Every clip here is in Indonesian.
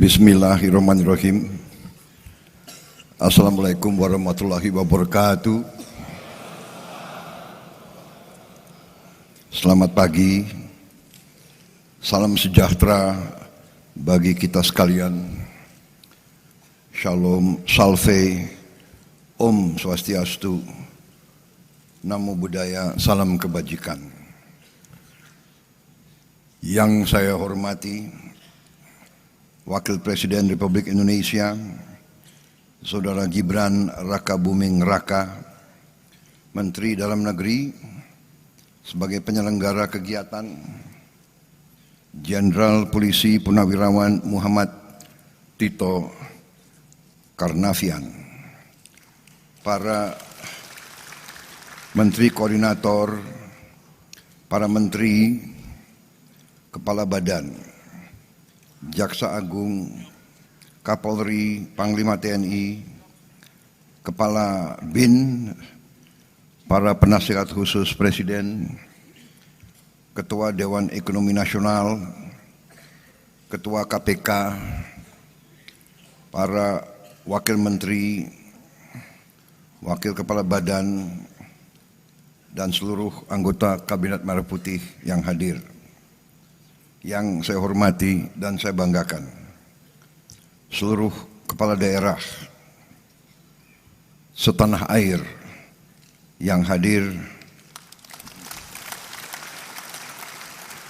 Bismillahirrahmanirrahim. Assalamualaikum warahmatullahi wabarakatuh. Selamat pagi, salam sejahtera bagi kita sekalian. Shalom, salve, Om Swastiastu, Namo Buddhaya, salam kebajikan. Yang saya hormati Wakil Presiden Republik Indonesia, Saudara Gibran Rakabuming Raka, Menteri Dalam Negeri, sebagai penyelenggara kegiatan, Jenderal Polisi Purnawirawan Muhammad Tito Karnavian, para Menteri Koordinator, para Menteri, Kepala Badan, Jaksa Agung, Kapolri, Panglima TNI, Kepala BIN, para penasihat khusus Presiden, Ketua Dewan Ekonomi Nasional, Ketua KPK, para Wakil Menteri, Wakil Kepala Badan, dan seluruh anggota Kabinet Merah Putih yang hadir. Yang saya hormati dan saya banggakan, seluruh kepala daerah setanah air yang hadir,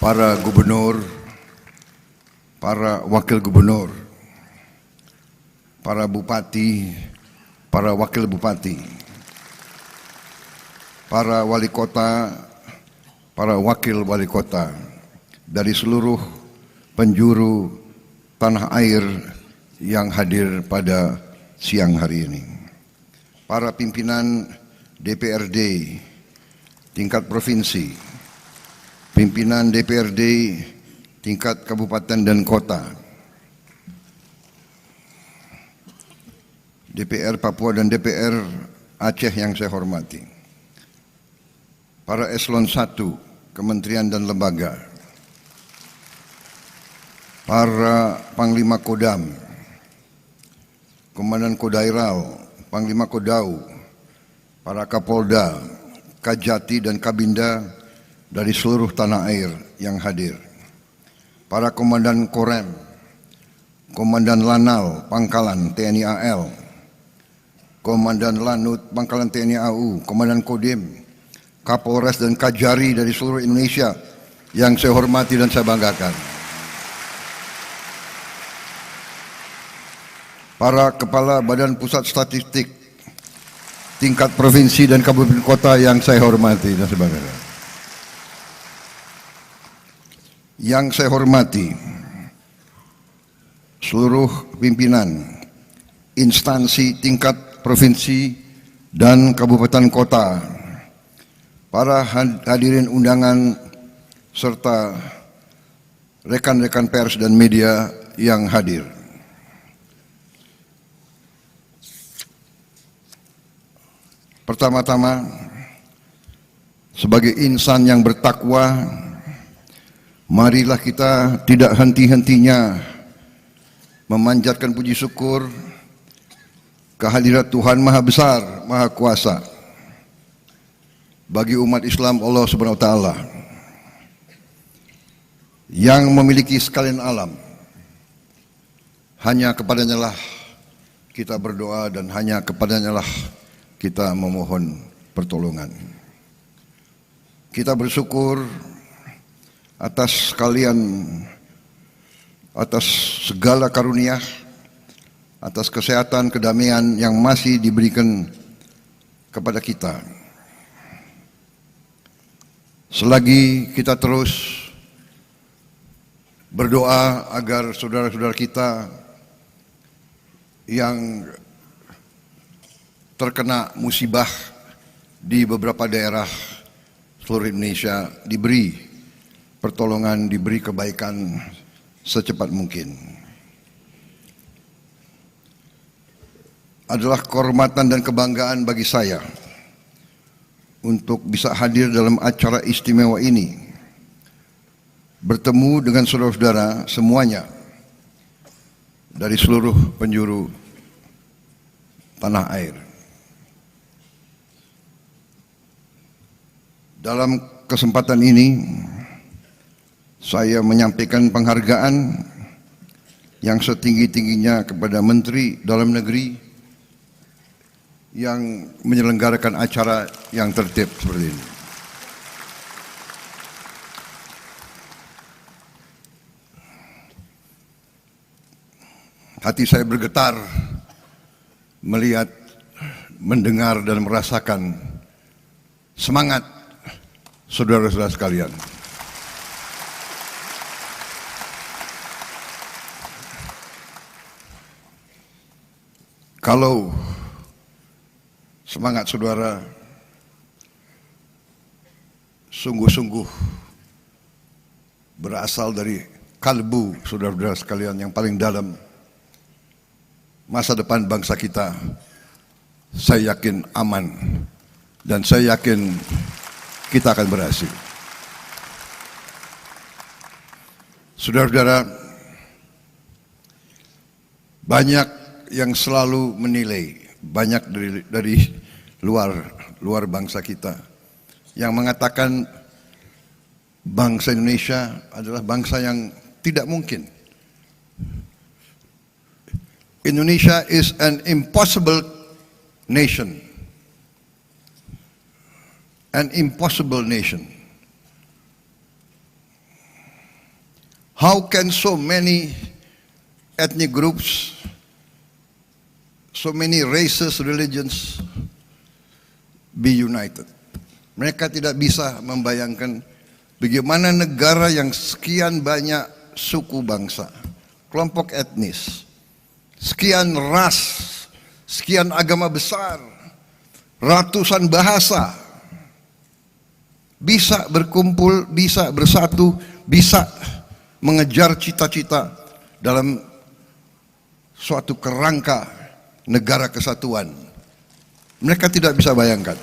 para gubernur, para wakil gubernur, para bupati, para wakil bupati, para wali kota, para wakil wali kota, dari seluruh penjuru tanah air yang hadir pada siang hari ini. Para pimpinan DPRD tingkat provinsi, pimpinan DPRD tingkat kabupaten dan kota, DPR Papua dan DPR Aceh yang saya hormati, para eselon 1 kementerian dan lembaga, para Panglima Kodam, Komandan Kodairal, Panglima Kodau, para Kapolda, Kajati dan Kabinda dari seluruh tanah air yang hadir, para Komandan Korem, Komandan Lanal, Pangkalan TNI AL, Komandan Lanut, Pangkalan TNI AU, Komandan Kodim, Kapolres dan Kajari dari seluruh Indonesia yang saya hormati dan saya banggakan. Para Kepala Badan Pusat Statistik tingkat provinsi dan kabupaten kota yang saya hormati dan sebagainya. Yang saya hormati seluruh pimpinan instansi tingkat provinsi dan kabupaten kota, para hadirin undangan serta rekan-rekan pers dan media yang hadir. Pertama-tama, sebagai insan yang bertakwa, marilah kita tidak henti-hentinya memanjatkan puji syukur kehadirat Tuhan Maha Besar, Maha Kuasa bagi umat Islam Allah Subhanahu wa Ta'ala yang memiliki sekalian alam. Hanya kepadanya lah kita berdoa dan hanya kepadanya lah kita memohon pertolongan. Kita bersyukur atas segala karunia, atas kesehatan, kedamaian yang masih diberikan kepada kita. Selagi kita terus berdoa agar saudara-saudara kita yang terkena musibah di beberapa daerah seluruh Indonesia diberi pertolongan, diberi kebaikan secepat mungkin. Adalah kehormatan dan kebanggaan bagi saya untuk bisa hadir dalam acara istimewa ini, bertemu dengan saudara-saudara semuanya dari seluruh penjuru tanah air. Dalam kesempatan ini, saya menyampaikan penghargaan yang setinggi-tingginya kepada Menteri Dalam Negeri yang menyelenggarakan acara yang tertib seperti ini. Hati saya bergetar melihat, mendengar dan merasakan semangat saudara-saudara sekalian. Kalau semangat saudara sungguh-sungguh berasal dari kalbu saudara-saudara sekalian yang paling dalam, masa depan bangsa kita, saya yakin aman dan saya yakin kita akan berhasil. Saudara-saudara, banyak yang selalu menilai, banyak dari luar bangsa kita yang mengatakan bangsa Indonesia adalah bangsa yang tidak mungkin. Indonesia is an impossible nation. An impossible nation. How can so many ethnic groups, so many races, religions be united? Mereka tidak bisa membayangkan bagaimana negara yang sekian banyak suku bangsa, kelompok etnis, sekian ras, sekian agama besar, ratusan bahasa, bisa berkumpul, bisa bersatu, bisa mengejar cita-cita dalam suatu kerangka negara kesatuan. Mereka tidak bisa bayangkan.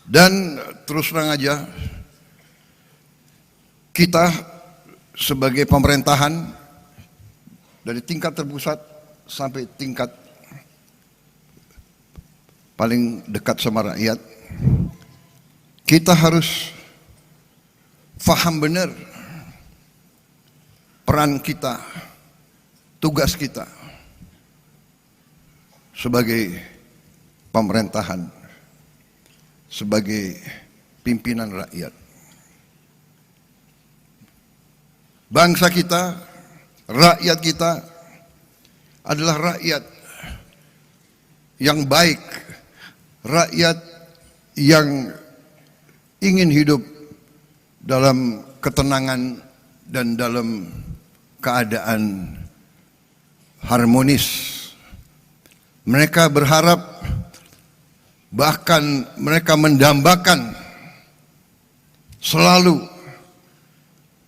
Dan terus terang aja, kita sebagai pemerintahan dari tingkat terpusat sampai tingkat paling dekat sama rakyat, kita harus faham benar peran kita, tugas kita sebagai pemerintahan, sebagai pimpinan rakyat. Bangsa kita, rakyat kita adalah rakyat yang baik, rakyat yang ingin hidup dalam ketenangan dan dalam keadaan harmonis. Mereka berharap, bahkan mereka mendambakan selalu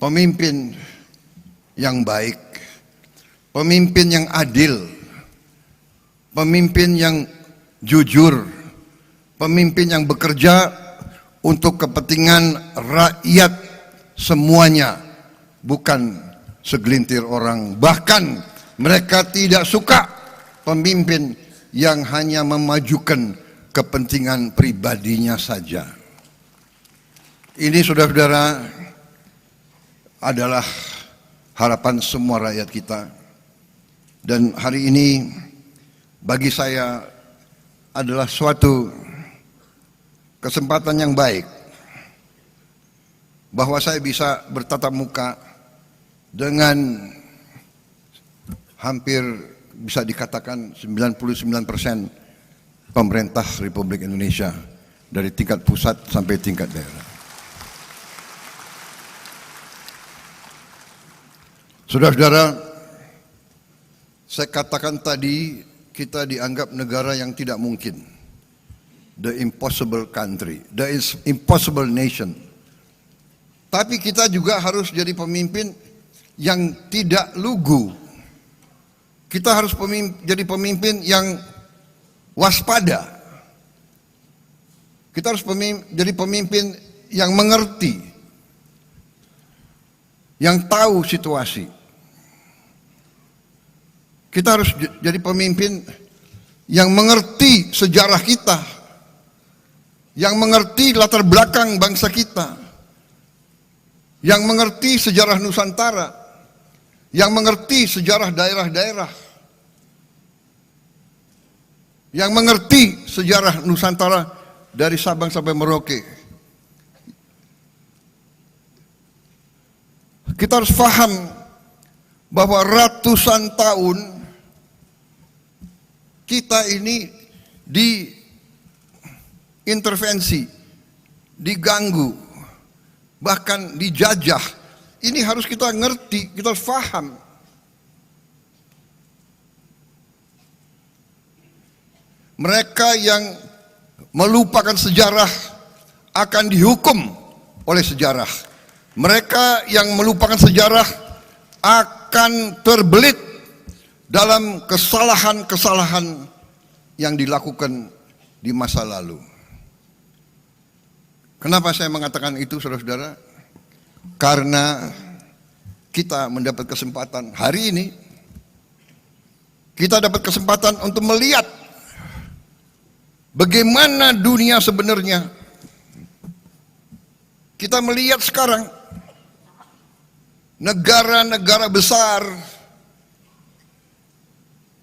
pemimpin yang baik, pemimpin yang adil, pemimpin yang jujur, pemimpin yang bekerja untuk kepentingan rakyat semuanya, bukan segelintir orang. Bahkan mereka tidak suka pemimpin yang hanya memajukan kepentingan pribadinya saja. Ini saudara-saudara adalah harapan semua rakyat kita. Dan hari ini bagi saya adalah suatu kesempatan yang baik bahwa saya bisa bertatap muka dengan hampir bisa dikatakan 99% pemerintah Republik Indonesia dari tingkat pusat sampai tingkat daerah. Saudara-saudara, saya katakan tadi kita dianggap negara yang tidak mungkin. The impossible country, the impossible nation. Tapi kita juga harus jadi pemimpin yang tidak lugu. Kita harus jadi pemimpin yang waspada. Kita harus jadi pemimpin yang mengerti yang tahu situasi. Kita harus jadi pemimpin yang mengerti sejarah kita, yang mengerti latar belakang bangsa kita, yang mengerti sejarah Nusantara, yang mengerti sejarah daerah-daerah, yang mengerti sejarah Nusantara dari Sabang sampai Merauke. Kita harus paham bahwa ratusan tahun kita ini diintervensi, diganggu, bahkan dijajah. Ini harus kita ngerti, kita harus paham. Mereka yang melupakan sejarah akan dihukum oleh sejarah. Mereka yang melupakan sejarah akan terbelit dalam kesalahan-kesalahan yang dilakukan di masa lalu. Kenapa saya mengatakan itu, saudara-saudara? Karena kita mendapat kesempatan hari ini, kita dapat kesempatan untuk melihat bagaimana dunia sebenarnya. Kita melihat sekarang negara-negara besar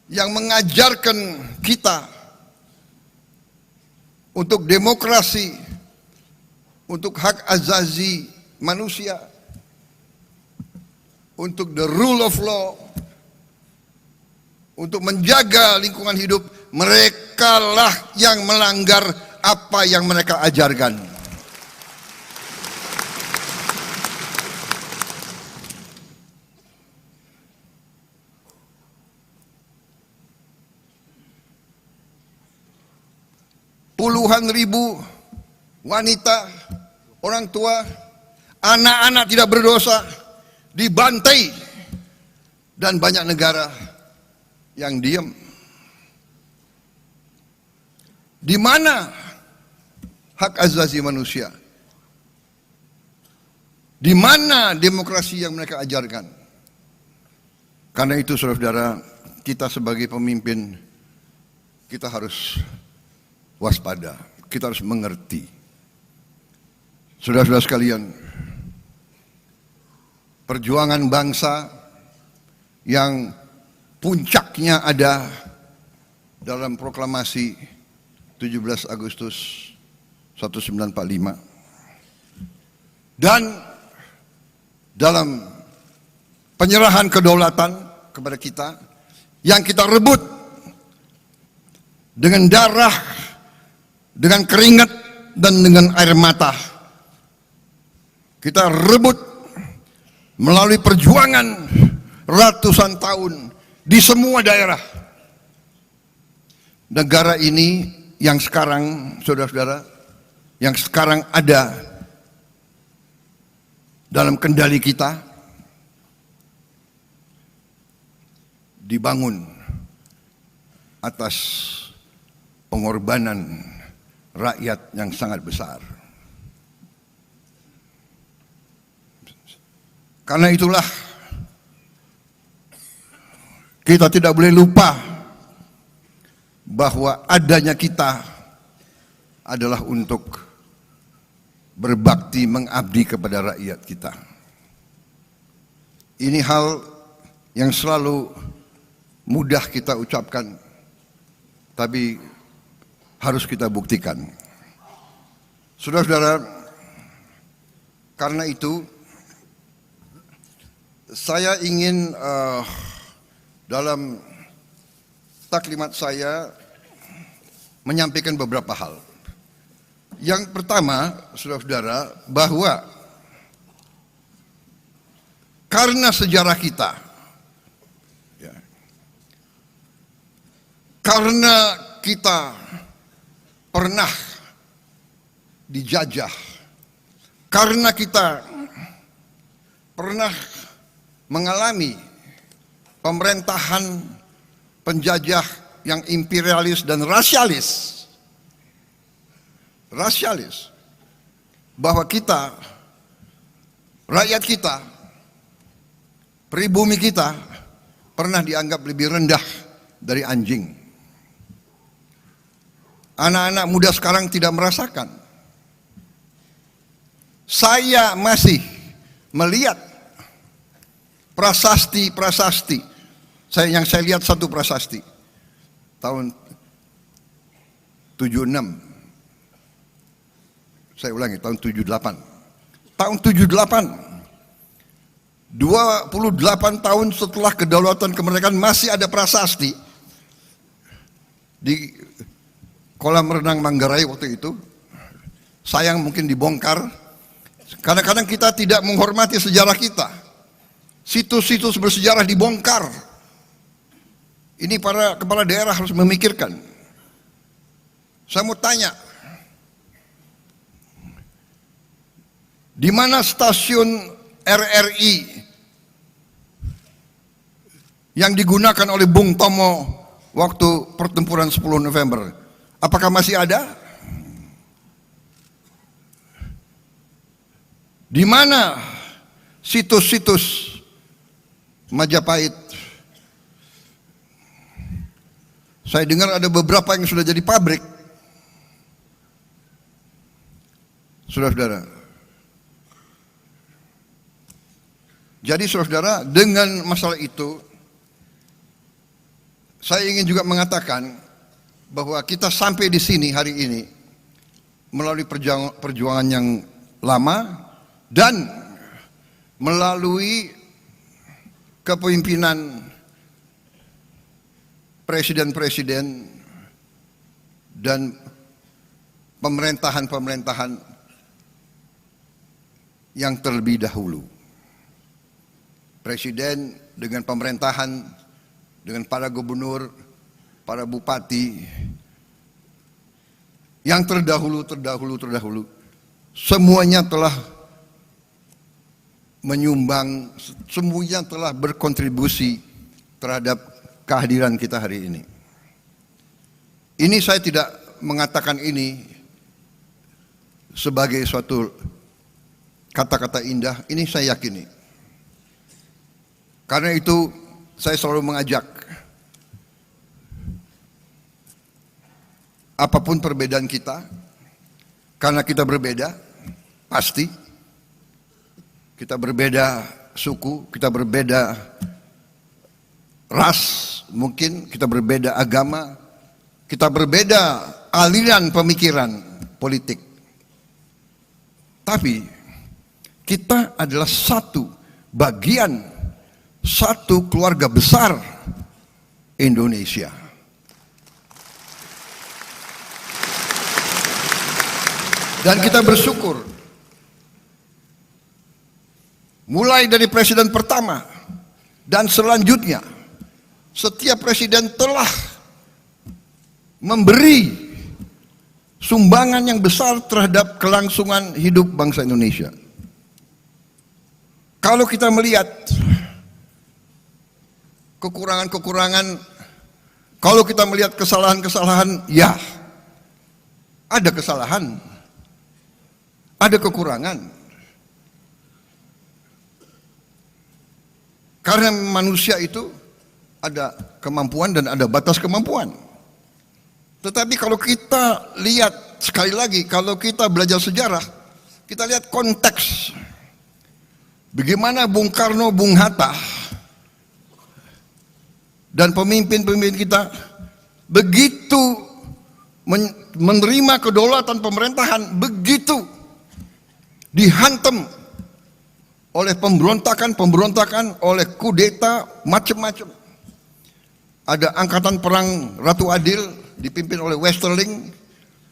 yang mengajarkan kita untuk demokrasi, untuk hak asasi manusia, untuk the rule of law, untuk menjaga lingkungan hidup. Merekalah yang melanggar apa yang mereka ajarkan. Puluhan ribu wanita, orang tua, anak-anak tidak berdosa dibantai, dan banyak negara yang diam. Di mana hak asasi manusia? Di mana demokrasi yang mereka ajarkan? Karena itu, saudara-saudara, kita sebagai pemimpin, kita harus waspada, kita harus mengerti. Saudara-saudara sekalian, perjuangan bangsa yang puncaknya ada dalam proklamasi 17 Agustus 1945 dan dalam penyerahan kedaulatan kepada kita yang kita rebut dengan darah, dengan keringat, dan dengan air mata. Kita rebut melalui perjuangan ratusan tahun di semua daerah. Negara ini yang sekarang, saudara-saudara, yang sekarang ada dalam kendali kita, dibangun atas pengorbanan rakyat yang sangat besar. Karena itulah kita tidak boleh lupa bahwa adanya kita adalah untuk berbakti, mengabdi kepada rakyat kita. Ini hal yang selalu mudah kita ucapkan, tapi harus kita buktikan. Saudara-saudara, karena itu saya ingin dalam taklimat saya menyampaikan beberapa hal. Yang pertama, saudara-saudara, bahwa karena sejarah kita, ya, karena kita pernah dijajah, karena kita pernah mengalami pemerintahan penjajah yang imperialis dan rasialis, bahwa kita, rakyat kita, pribumi kita pernah dianggap lebih rendah dari anjing. Anak-anak muda sekarang tidak merasakan. Saya masih melihat prasasti. Yang saya lihat satu prasasti tahun 76. Saya ulangi, tahun 78. Tahun 78, 28 tahun setelah kedaulatan kemerdekaan masih ada prasasti di kolam renang Manggarai waktu itu. Sayang mungkin dibongkar. Kadang-kadang kita tidak menghormati sejarah kita. Situs-situs bersejarah dibongkar. Ini para kepala daerah harus memikirkan. Saya mau tanya, di mana stasiun RRI yang digunakan oleh Bung Tomo waktu pertempuran 10 November? Apakah masih ada? Di mana situs-situs Majapahit? Saya dengar ada beberapa yang sudah jadi pabrik. Saudara-saudara. Jadi saudara-saudara, dengan masalah itu saya ingin juga mengatakan bahwa kita sampai di sini hari ini melalui perjuangan yang lama dan melalui kepemimpinan presiden-presiden dan pemerintahan-pemerintahan yang terlebih dahulu. Presiden dengan pemerintahan, dengan para gubernur, para bupati yang terdahulu, semuanya telah menyumbang, semuanya telah berkontribusi terhadap kehadiran kita hari ini. Ini saya tidak mengatakan ini sebagai suatu kata-kata indah, ini saya yakini. Karena itu saya selalu mengajak, apapun perbedaan kita, karena kita berbeda, pasti kita berbeda suku, kita berbeda ras, mungkin kita berbeda agama, kita berbeda aliran pemikiran politik. Tapi kita adalah satu bagian, satu keluarga besar Indonesia. Dan kita bersyukur, mulai dari presiden pertama dan selanjutnya, setiap presiden telah memberi sumbangan yang besar terhadap kelangsungan hidup bangsa Indonesia. Kalau kita melihat kekurangan-kekurangan, kalau kita melihat kesalahan-kesalahan, ya ada kesalahan, ada kekurangan. Karena manusia itu ada kemampuan dan ada batas kemampuan. Tetapi kalau kita lihat, sekali lagi, kalau kita belajar sejarah, kita lihat konteks. Bagaimana Bung Karno, Bung Hatta, dan pemimpin-pemimpin kita begitu menerima kedaulatan pemerintahan, begitu dihantam oleh pemberontakan, oleh kudeta, macam-macam. Ada angkatan perang Ratu Adil dipimpin oleh Westerling.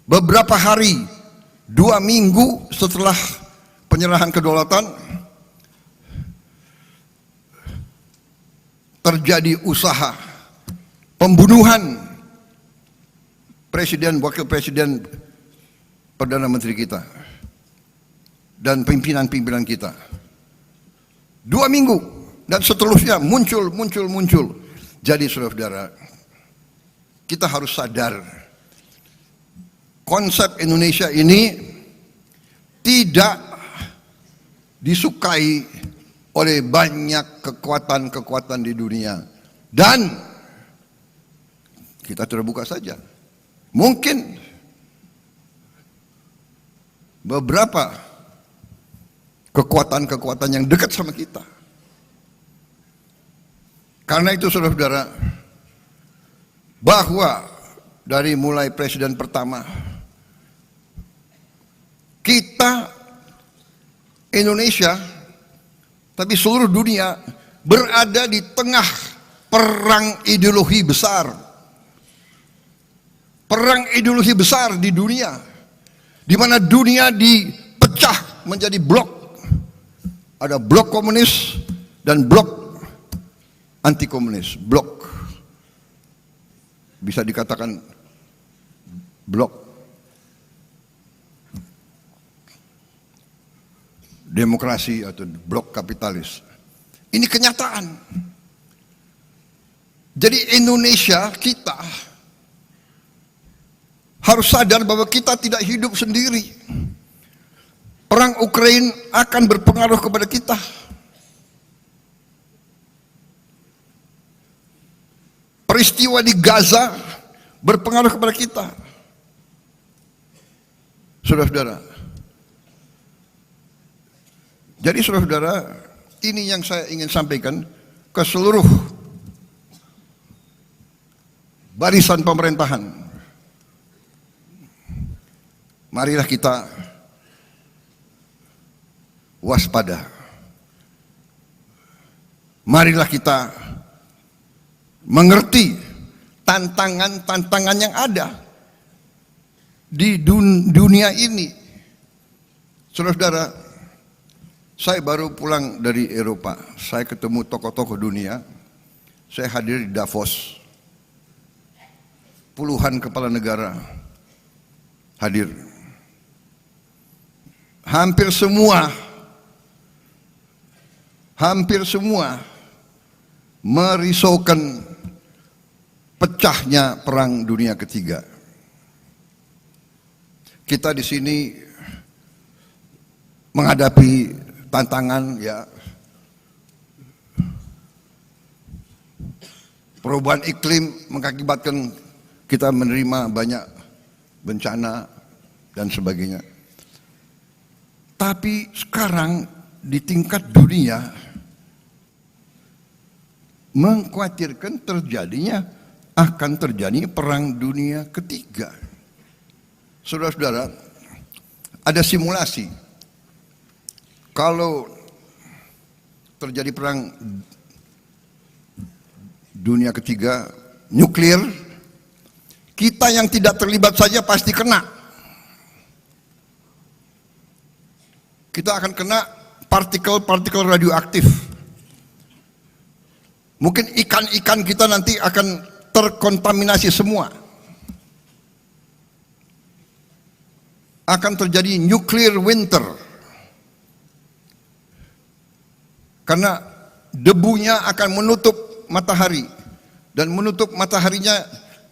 Beberapa hari, 2 minggu setelah penyerahan kedaulatan, terjadi usaha pembunuhan presiden, wakil presiden, perdana menteri kita, dan pimpinan-pimpinan kita. 2 minggu dan seterusnya muncul. Jadi saudara-saudara, kita harus sadar konsep Indonesia ini tidak disukai oleh banyak kekuatan-kekuatan di dunia. Dan kita terbuka saja. Mungkin beberapa kekuatan-kekuatan yang dekat sama kita. Karena itu saudara-saudara, bahwa dari mulai presiden pertama, kita Indonesia, tapi seluruh dunia berada di tengah perang ideologi besar. Perang ideologi besar di dunia, di mana dunia dipecah menjadi blok. Ada blok komunis dan blok anti komunis. Blok, bisa dikatakan blok demokrasi atau blok kapitalis. Ini kenyataan. Jadi Indonesia, kita harus sadar bahwa kita tidak hidup sendiri. Perang Ukraina akan berpengaruh kepada kita. Peristiwa di Gaza berpengaruh kepada kita. Saudara-saudara. Jadi saudara-saudara, ini yang saya ingin sampaikan ke seluruh barisan pemerintahan. Marilah kita waspada. Marilah kita mengerti tantangan-tantangan yang ada di dunia ini. Saudara-saudara, saya baru pulang dari Eropa. Saya ketemu tokoh-tokoh dunia. Saya hadir di Davos. Puluhan kepala negara hadir. Hampir semua merisaukan pecahnya perang dunia ketiga. Kita di sini menghadapi tantangan, ya, perubahan iklim mengakibatkan kita menerima banyak bencana dan sebagainya. Tapi sekarang di tingkat dunia mengkhawatirkan akan terjadi perang dunia ketiga. Saudara-saudara, ada simulasi. Kalau terjadi perang dunia ketiga nuklir, kita yang tidak terlibat saja pasti kena. Kita akan kena partikel-partikel radioaktif. Mungkin ikan-ikan kita nanti akan terkontaminasi semua. Akan terjadi nuclear winter. Karena debunya akan menutup matahari. Dan menutup mataharinya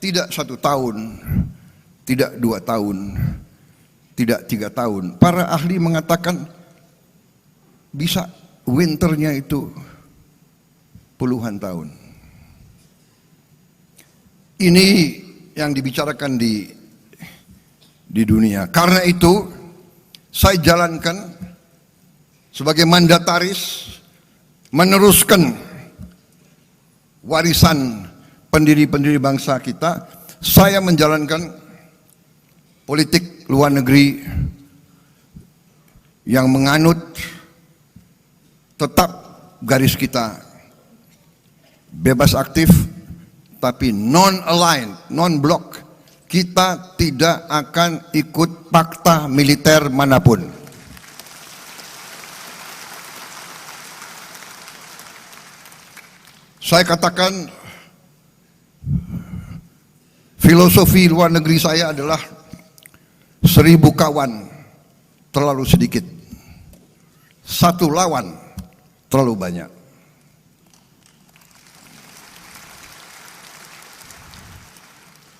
tidak 1 tahun, tidak 2 tahun, tidak 3 tahun. Para ahli mengatakan bisa winternya itu puluhan tahun. Ini yang dibicarakan di dunia. Karena itu saya jalankan sebagai mandataris meneruskan warisan pendiri-pendiri bangsa kita. Saya menjalankan politik luar negeri yang menganut tetap garis kita bebas aktif tapi non-aligned, non-block. Kita tidak akan ikut fakta militer manapun. Saya katakan filosofi luar negeri saya adalah 1000 kawan terlalu sedikit, 1 lawan terlalu banyak.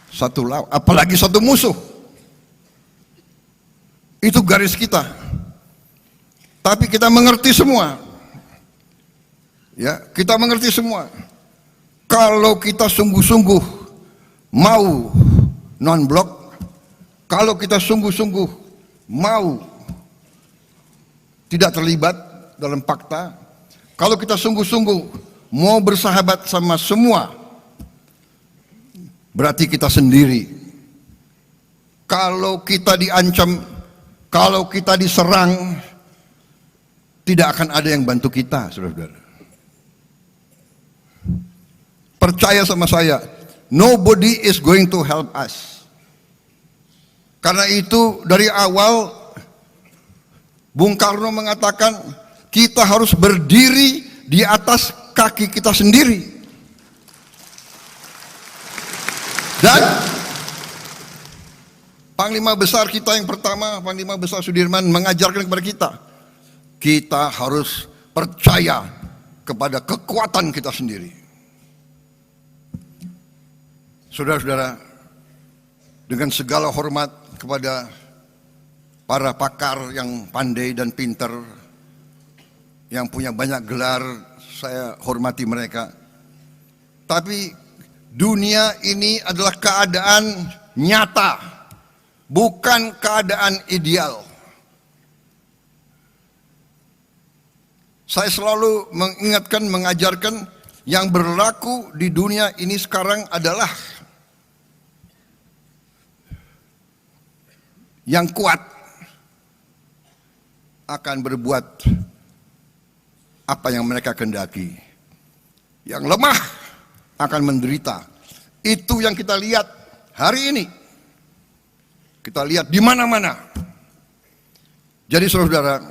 Satu lawan, apalagi 1 musuh. Itu garis kita. Tapi kita mengerti semua Ya, kita mengerti semua. Kalau kita sungguh-sungguh mau non-blok, kalau kita sungguh-sungguh mau tidak terlibat dalam fakta, kalau kita sungguh-sungguh mau bersahabat sama semua, berarti kita sendiri. Kalau kita diancam, kalau kita diserang, tidak akan ada yang bantu kita, saudara-saudara. Percaya sama saya, nobody is going to help us. Karena itu dari awal Bung Karno mengatakan kita harus berdiri di atas kaki kita sendiri. Dan Panglima Besar kita yang pertama, Panglima Besar Sudirman mengajarkan kepada kita harus percaya kepada kekuatan kita sendiri. Saudara-saudara, dengan segala hormat kepada para pakar yang pandai dan pintar, yang punya banyak gelar, saya hormati mereka. Tapi dunia ini adalah keadaan nyata, bukan keadaan ideal. Saya selalu mengingatkan, mengajarkan yang berlaku di dunia ini sekarang adalah yang kuat akan berbuat apa yang mereka kehendaki. Yang lemah akan menderita. Itu yang kita lihat hari ini. Kita lihat di mana-mana. Jadi saudara-saudara,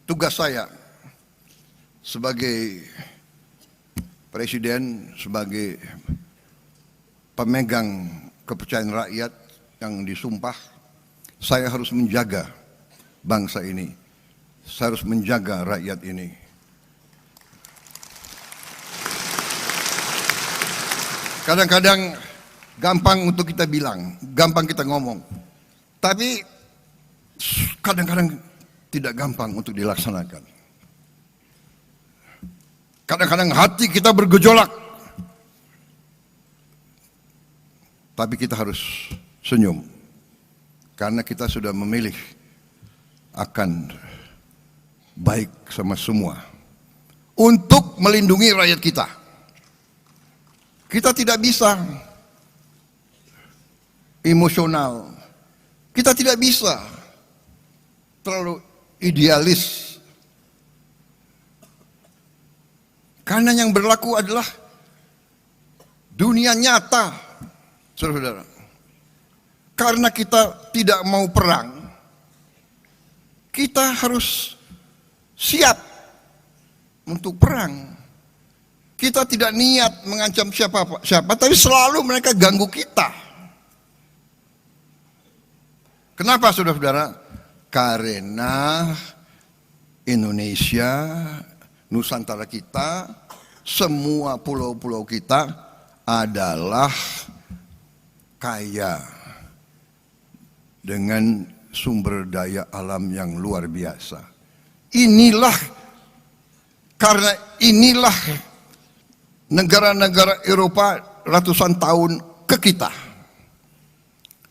tugas saya sebagai presiden, sebagai pemegang kepercayaan rakyat yang disumpah, saya harus menjaga bangsa ini. Saya harus menjaga rakyat ini. Kadang-kadang gampang untuk kita bilang, gampang kita ngomong. Tapi kadang-kadang tidak gampang untuk dilaksanakan. Kadang-kadang hati kita bergejolak. Tapi kita harus senyum. Karena kita sudah memilih akan baik sama semua. Untuk melindungi rakyat kita. Kita tidak bisa emosional. Kita tidak bisa terlalu idealis. Karena yang berlaku adalah dunia nyata, saudara-saudara. Karena kita tidak mau perang, kita harus siap untuk perang. Kita tidak niat mengancam siapa, tapi selalu mereka ganggu kita. Kenapa saudara-saudara? Karena Indonesia, Nusantara kita, semua pulau-pulau kita adalah kaya dengan sumber daya alam yang luar biasa. Karena inilah negara-negara Eropa ratusan tahun ke kita.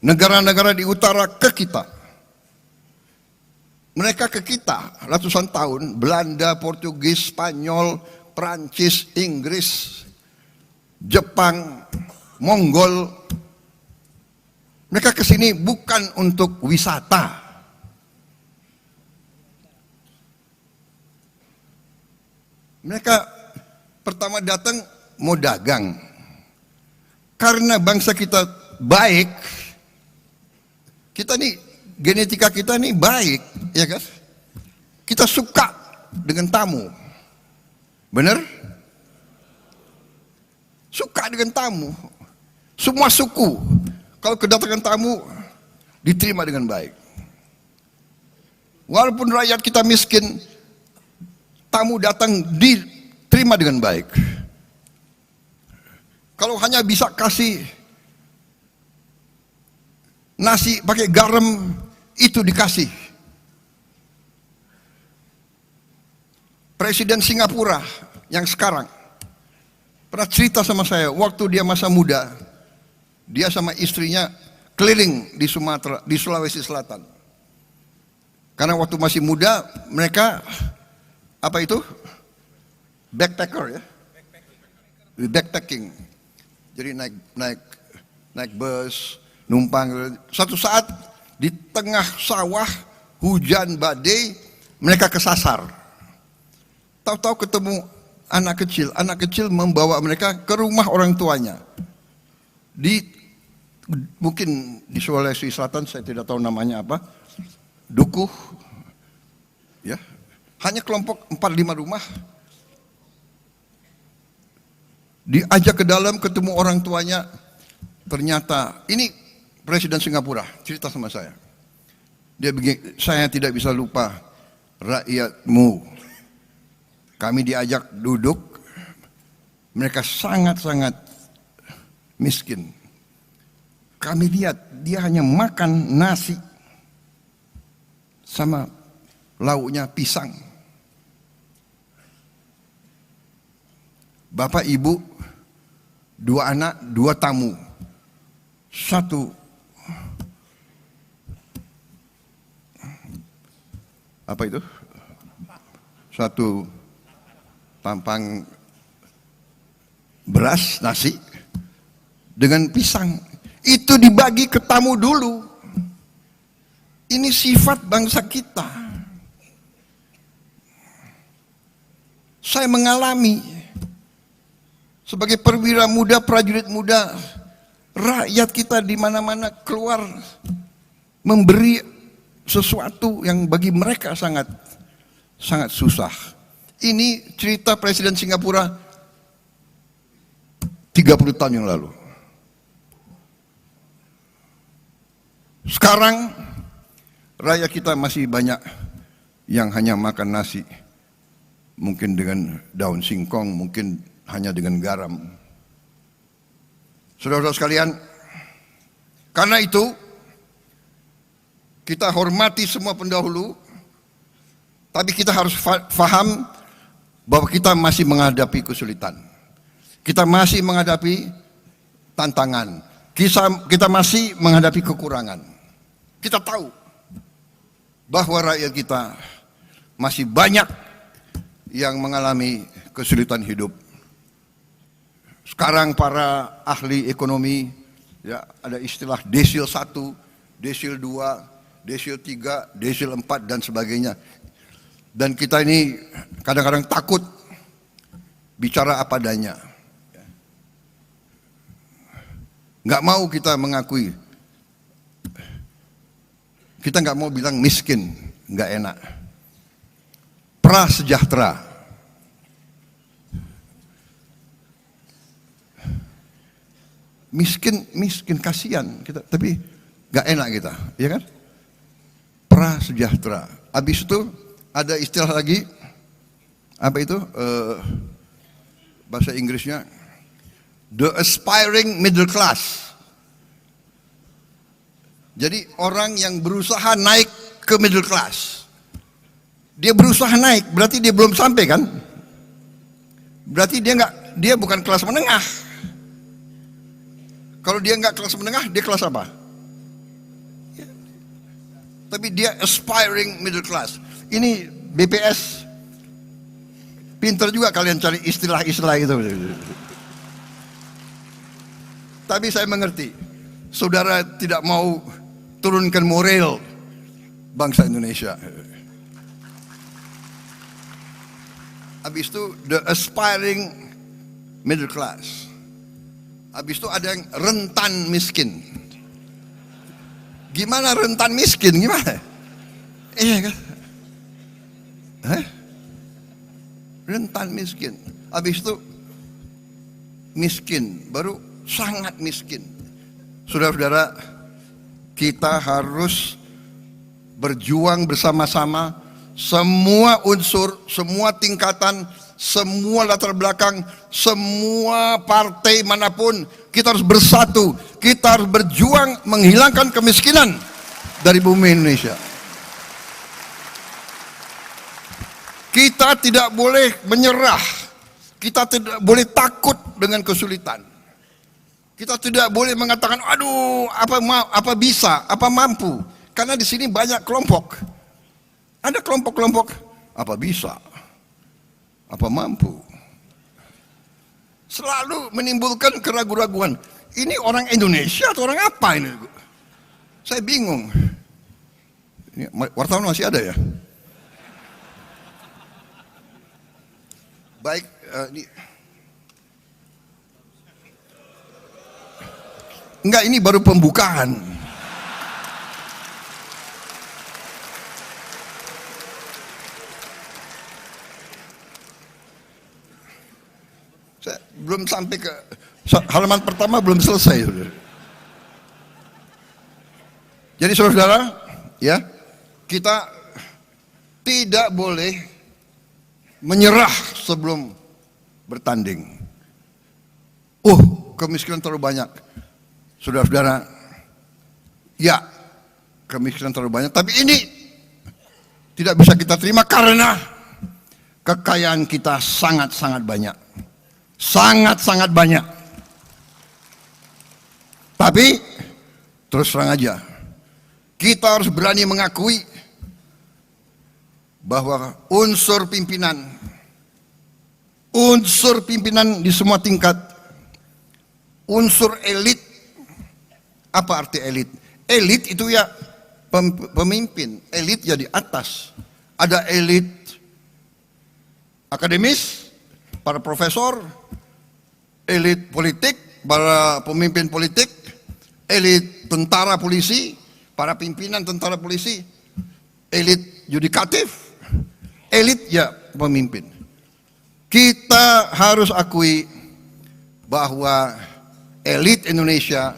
Negara-negara di utara ke kita. Mereka ke kita ratusan tahun, Belanda, Portugis, Spanyol, Prancis, Inggris, Jepang, Mongol. Mereka ke sini bukan untuk wisata. Mereka pertama datang mau dagang. Karena bangsa kita baik, kita nih genetika kita nih baik, ya kan? Kita suka dengan tamu. Benar? Suka dengan tamu. Semua suku kalau kedatangan tamu diterima dengan baik. Walaupun rakyat kita miskin, tamu datang diterima dengan baik. Kalau hanya bisa kasih nasi pakai garam, itu dikasih. Presiden Singapura yang sekarang pernah cerita sama saya, waktu dia masa muda, dia sama istrinya keliling di Sumatera, di Sulawesi Selatan. Karena waktu masih muda, mereka apa itu? Backpacker ya, backpacking. Jadi naik bus, numpang. Satu saat di tengah sawah hujan badai, mereka kesasar. Tahu-tahu ketemu anak kecil membawa mereka ke rumah orang tuanya. Mungkin di Sulawesi Selatan, saya tidak tahu namanya apa, dukuh, ya, hanya kelompok 4-5 rumah. Diajak ke dalam, ketemu orang tuanya, ternyata ini Presiden Singapura cerita sama saya. Dia begini, saya tidak bisa lupa rakyatmu. Kami diajak duduk, mereka sangat-sangat miskin. Kami lihat dia hanya makan nasi sama lauknya pisang. Bapak ibu, 2 anak, 2 tamu. Satu apa itu? Satu tampang beras, nasi dengan pisang. Itu dibagi ke tamu dulu. Ini sifat bangsa kita. Saya mengalami sebagai perwira muda, prajurit muda, rakyat kita di mana-mana keluar memberi sesuatu yang bagi mereka sangat susah. Ini cerita Presiden Singapura 30 tahun yang lalu. Sekarang rakyat kita masih banyak yang hanya makan nasi, mungkin dengan daun singkong, mungkin hanya dengan garam. Saudara-saudara sekalian, karena itu kita hormati semua pendahulu, tapi kita harus faham bahwa kita masih menghadapi kesulitan. Kita masih menghadapi tantangan. Kita masih menghadapi kekurangan. Kita tahu bahwa rakyat kita masih banyak yang mengalami kesulitan hidup. Sekarang para ahli ekonomi, ya, ada istilah desil 1, desil 2, desil 3, desil 4 dan sebagainya. Dan kita ini kadang-kadang takut bicara apa adanya. Nggak mau kita mengakui. Kita nggak mau bilang miskin, nggak enak. Prasejahtera. Miskin kasihan kita, tapi nggak enak kita, ya kan? Prasejahtera. Habis itu ada istilah lagi, apa itu? Bahasa Inggrisnya, the aspiring middle class. Jadi orang yang berusaha naik ke middle class. Dia berusaha naik, berarti dia belum sampai kan? Berarti dia bukan kelas menengah. Kalau dia nggak kelas menengah, dia kelas apa? Ya. Tapi dia aspiring middle class. Ini BPS. Pinter juga kalian cari istilah-istilah itu. Tapi saya mengerti, saudara tidak mau turunkan moral bangsa Indonesia. Habis itu the aspiring middle class. Habis itu ada yang rentan miskin. Gimana rentan miskin? Gimana? Iya kan? Rentan miskin. Habis itu miskin, baru sangat miskin. Saudara-saudara, kita harus berjuang bersama-sama, semua unsur, semua tingkatan, semua latar belakang, semua partai manapun, kita harus bersatu. Kita harus berjuang menghilangkan kemiskinan dari bumi Indonesia. Kita Kita tidak boleh menyerah. Kita tidak boleh takut dengan kesulitan. Kita tidak boleh mengatakan, aduh, apa bisa, apa mampu. Karena di sini banyak kelompok. Ada kelompok-kelompok, apa bisa, apa mampu. Selalu menimbulkan keraguan-raguan. Ini orang Indonesia atau orang apa ini? Saya bingung. Ini wartawan masih ada ya? Baik, enggak, ini baru pembukaan. Saya belum sampai ke halaman pertama, belum selesai. Jadi saudara-saudara, ya, kita tidak boleh menyerah sebelum bertanding. Kemiskinan terlalu banyak. Saudara-saudara, ya, kemiskinan terlalu banyak, tapi ini tidak bisa kita terima karena kekayaan kita sangat-sangat banyak. Sangat-sangat banyak. Tapi terus terang aja, kita harus berani mengakui bahwa unsur pimpinan di semua tingkat, unsur elit. Apa arti elit? Elit itu ya pemimpin, elit ya di atas. Ada elit akademis, para profesor, elit politik, para pemimpin politik, elit tentara polisi, para pimpinan tentara polisi, elit yudikatif, elit ya pemimpin. Kita harus akui bahwa elit Indonesia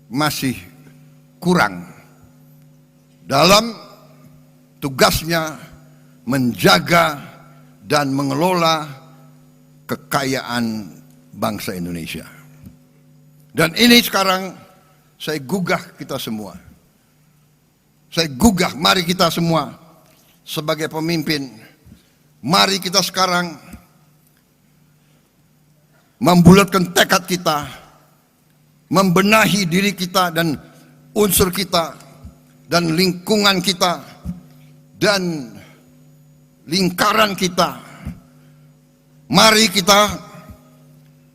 masih kurang dalam tugasnya menjaga dan mengelola kekayaan bangsa Indonesia. Dan ini sekarang saya gugah kita semua. Saya gugah, mari kita semua sebagai pemimpin, mari kita sekarang membulatkan tekad kita, membenahi diri kita dan unsur kita dan lingkungan kita dan lingkaran kita. Mari kita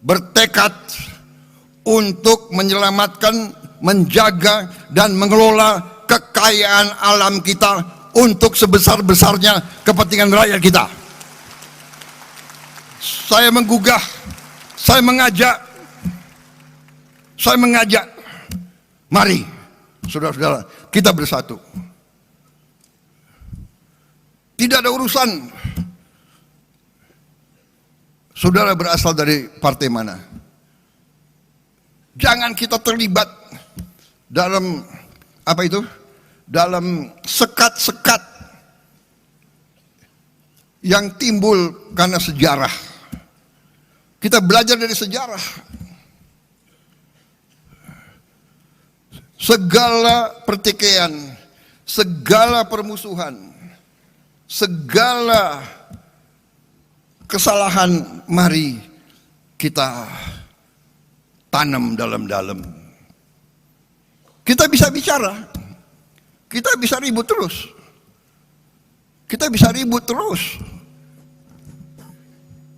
bertekad untuk menyelamatkan, menjaga dan mengelola kekayaan alam kita untuk sebesar-besarnya kepentingan rakyat kita. Saya menggugah, saya mengajak, mari saudara-saudara, kita bersatu. Tidak ada urusan saudara berasal dari partai mana. Jangan kita terlibat dalam dalam sekat-sekat yang timbul karena sejarah. Kita belajar dari sejarah. Segala pertikaian, segala permusuhan, segala kesalahan, mari kita tanam dalam-dalam. Kita bisa bicara, kita bisa ribut terus. Kita bisa ribut terus.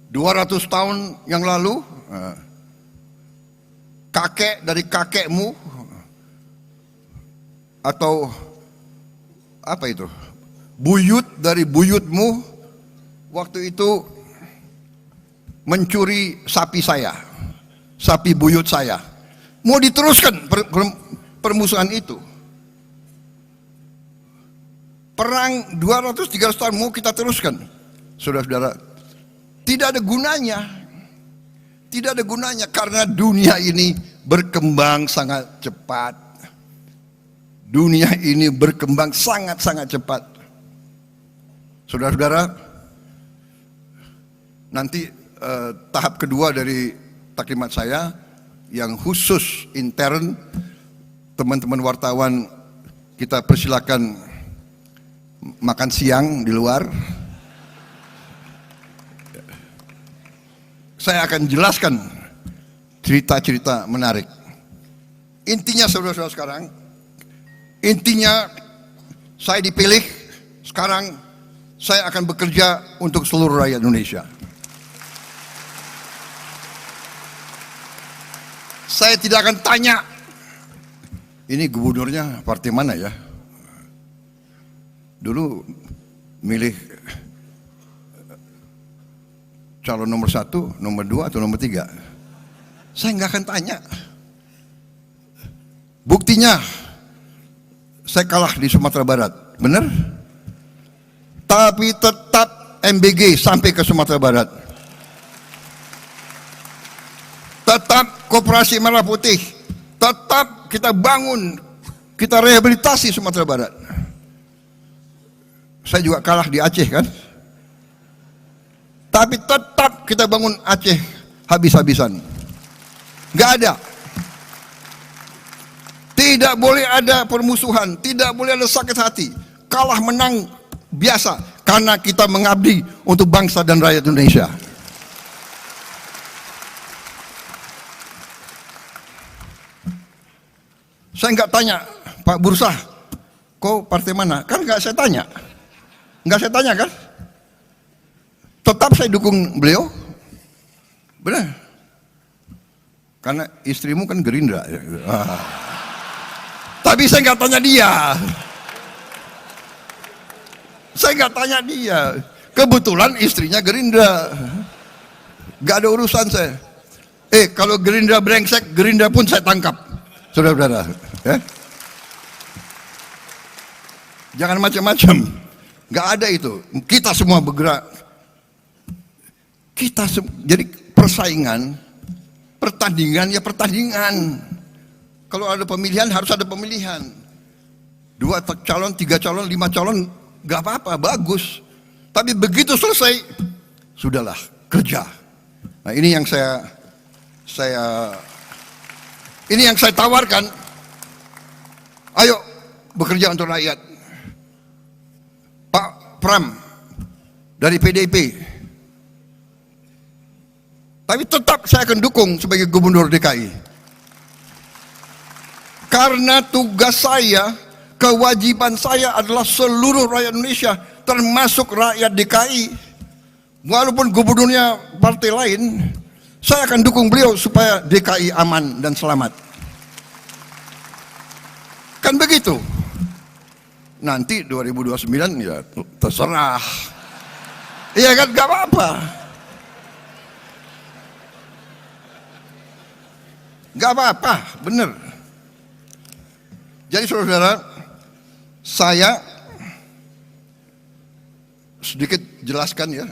200 tahun yang lalu, kakek dari kakekmu, atau apa itu, buyut dari buyutmu, waktu itu mencuri sapi saya, sapi buyut saya. Mau diteruskan permusuhan itu. Perang 200-300 tahun mau kita teruskan. Saudara-saudara, tidak ada gunanya. Tidak ada gunanya karena dunia ini berkembang sangat cepat. Dunia ini berkembang sangat-sangat cepat. Saudara-saudara, nanti tahap kedua dari taklimat saya yang khusus intern, teman-teman wartawan kita persilakan makan siang di luar. Saya akan jelaskan cerita-cerita menarik. Intinya saudara-saudara sekarang, intinya saya dipilih sekarang, saya akan bekerja untuk seluruh rakyat Indonesia. Saya tidak akan tanya, ini gubernurnya partai mana ya? Dulu milih calon nomor 1, nomor 2 atau nomor 3. Saya nggak akan tanya. Buktinya, saya kalah di Sumatera Barat, benar? Tapi tetap MBG sampai ke Sumatera Barat. Tetap Koperasi Merah Putih. Tetap kita bangun, kita rehabilitasi Sumatera Barat. Saya juga kalah di Aceh kan? Tapi tetap kita bangun Aceh habis-habisan. Nggak ada. Tidak boleh ada permusuhan, tidak boleh ada sakit hati. Kalah menang biasa, karena kita mengabdi untuk bangsa dan rakyat Indonesia. Saya nggak tanya, Pak Bursah, kau partai mana? Kan nggak saya tanya. Nggak saya tanya kan? Tetap saya dukung beliau. Benar. Karena istrimu kan Gerindra. Tapi saya nggak tanya dia. Saya nggak tanya dia. Kebetulan istrinya Gerindra. Nggak ada urusan saya. Kalau Gerindra brengsek, Gerindra pun saya tangkap. Saudara-saudara. Ya? Jangan macam-macam. Nggak ada itu. Kita semua bergerak. Jadi persaingan, pertandingan ya pertandingan. Kalau ada pemilihan harus ada pemilihan. 2 calon, 3 calon, 5 calon, nggak apa-apa, bagus. Tapi begitu selesai, sudahlah kerja. Nah ini yang ini yang saya tawarkan. Ayo bekerja untuk rakyat. Pak Pram dari PDIP. Tapi tetap saya akan dukung sebagai gubernur DKI. Karena tugas saya, kewajiban saya adalah seluruh rakyat Indonesia, termasuk rakyat DKI. Walaupun gubernurnya partai lain, saya akan dukung beliau supaya DKI aman dan selamat. Kan begitu. Nanti 2029 ya terserah. Iya kan, gak apa-apa. Gak apa-apa, bener. Jadi saudara-saudara, saya sedikit jelaskan ya,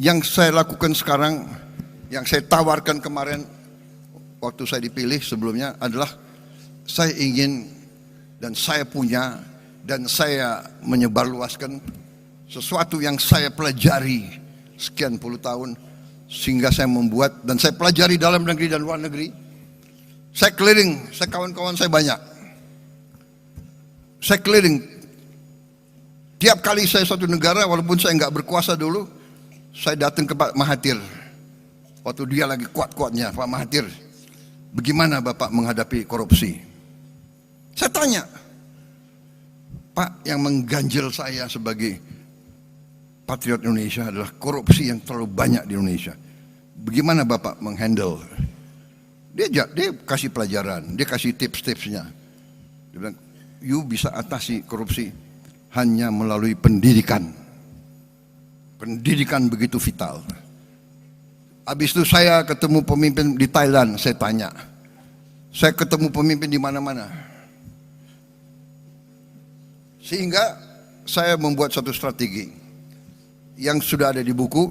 yang saya lakukan sekarang, yang saya tawarkan kemarin waktu saya dipilih sebelumnya adalah saya ingin dan saya punya dan saya menyebarluaskan sesuatu yang saya pelajari sekian puluh tahun, sehingga saya membuat dan saya pelajari dalam negeri dan luar negeri. Saya keliling, kawan-kawan saya banyak. Saya keliling. Tiap kali saya suatu negara, walaupun saya nggak berkuasa dulu, saya datang ke Pak Mahathir. Waktu dia lagi kuat-kuatnya, Pak Mahathir, bagaimana Bapak menghadapi korupsi? Saya tanya, Pak, yang mengganjel saya sebagai patriot Indonesia adalah korupsi yang terlalu banyak di Indonesia. Bagaimana Bapak menghandle? Dia kasih pelajaran, dia kasih tips-tipsnya. Dia bilang, you bisa atasi korupsi hanya melalui pendidikan. Pendidikan begitu vital. Habis itu saya ketemu pemimpin di Thailand, saya tanya. Saya ketemu pemimpin di mana-mana. Sehingga saya membuat satu strategi yang sudah ada di buku,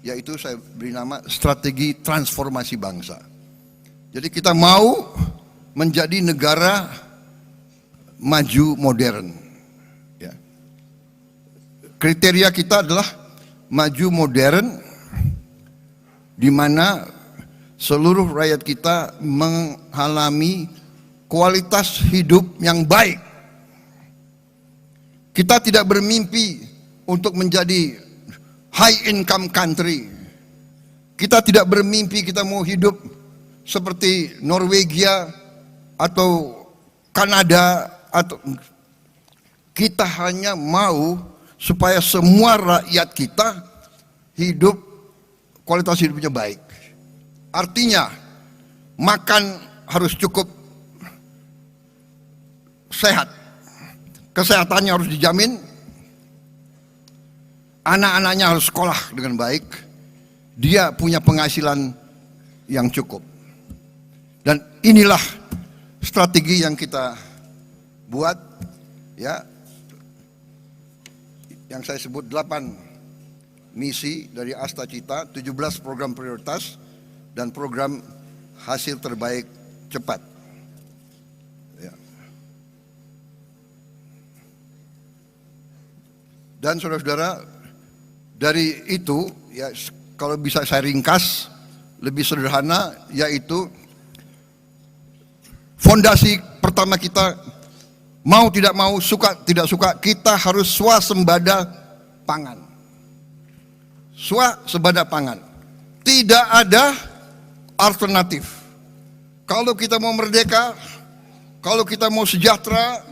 yaitu saya beri nama strategi transformasi bangsa. Jadi kita mau menjadi negara maju modern. Ya. Kriteria kita adalah maju modern, di mana seluruh rakyat kita mengalami kualitas hidup yang baik. Kita tidak bermimpi untuk menjadi high income country. Kita tidak bermimpi kita mau hidup seperti Norwegia atau Kanada, atau kita hanya mau supaya semua rakyat kita hidup, kualitas hidupnya baik. Artinya makan harus cukup sehat, kesehatannya harus dijamin, anak-anaknya harus sekolah dengan baik, dia punya penghasilan yang cukup. Dan inilah strategi yang kita buat, ya, yang saya sebut 8 misi dari Asta Cita, 17 program prioritas, dan program hasil terbaik cepat. Ya. Dan saudara-saudara, dari itu, ya, kalau bisa saya ringkas lebih sederhana, yaitu fondasi pertama kita, mau tidak mau, suka tidak suka, kita harus swasembada pangan. Swasembada pangan. Tidak ada alternatif. Kalau kita mau merdeka, kalau kita mau sejahtera,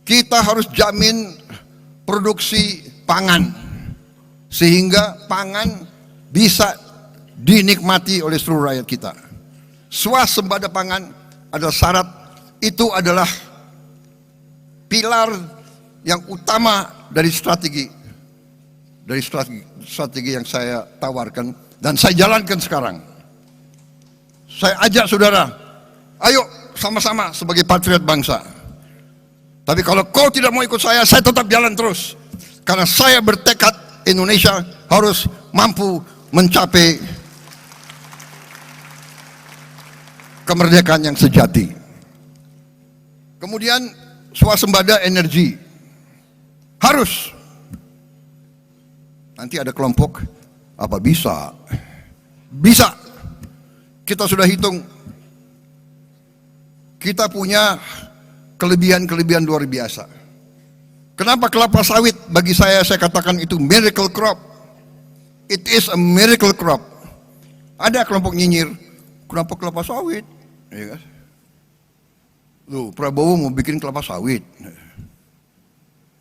kita harus jamin produksi pangan, sehingga pangan bisa dinikmati oleh seluruh rakyat kita. Swasembada pangan adalah syarat, itu adalah pilar yang utama dari strategi yang saya tawarkan dan saya jalankan sekarang. Saya ajak saudara, ayo sama-sama sebagai patriot bangsa. Tapi kalau kau tidak mau ikut saya tetap jalan terus. Karena saya bertekad Indonesia harus mampu mencapai kemerdekaan yang sejati. Kemudian swasembada energi harus. Nanti ada kelompok, apa bisa? Bisa. Kita sudah hitung. Kita punya kelebihan-kelebihan luar biasa. Kenapa kelapa sawit bagi saya katakan itu miracle crop. It is a miracle crop. Ada kelompok nyinyir, kenapa kelapa sawit? Ya kan? Loh, Prabowo mau bikin kelapa sawit.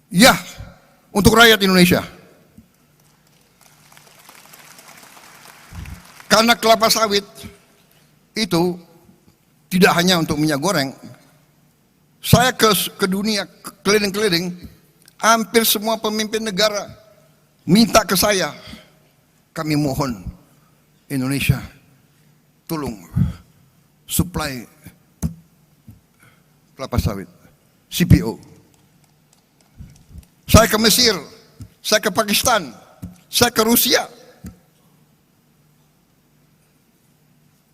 Ya, untuk rakyat Indonesia. Karena kelapa sawit itu tidak hanya untuk minyak goreng. Saya ke dunia, keliling-keliling, hampir semua pemimpin negara minta ke saya, kami mohon Indonesia, tolong supply kelapa sawit, CPO. Saya ke Mesir, saya ke Pakistan, saya ke Rusia,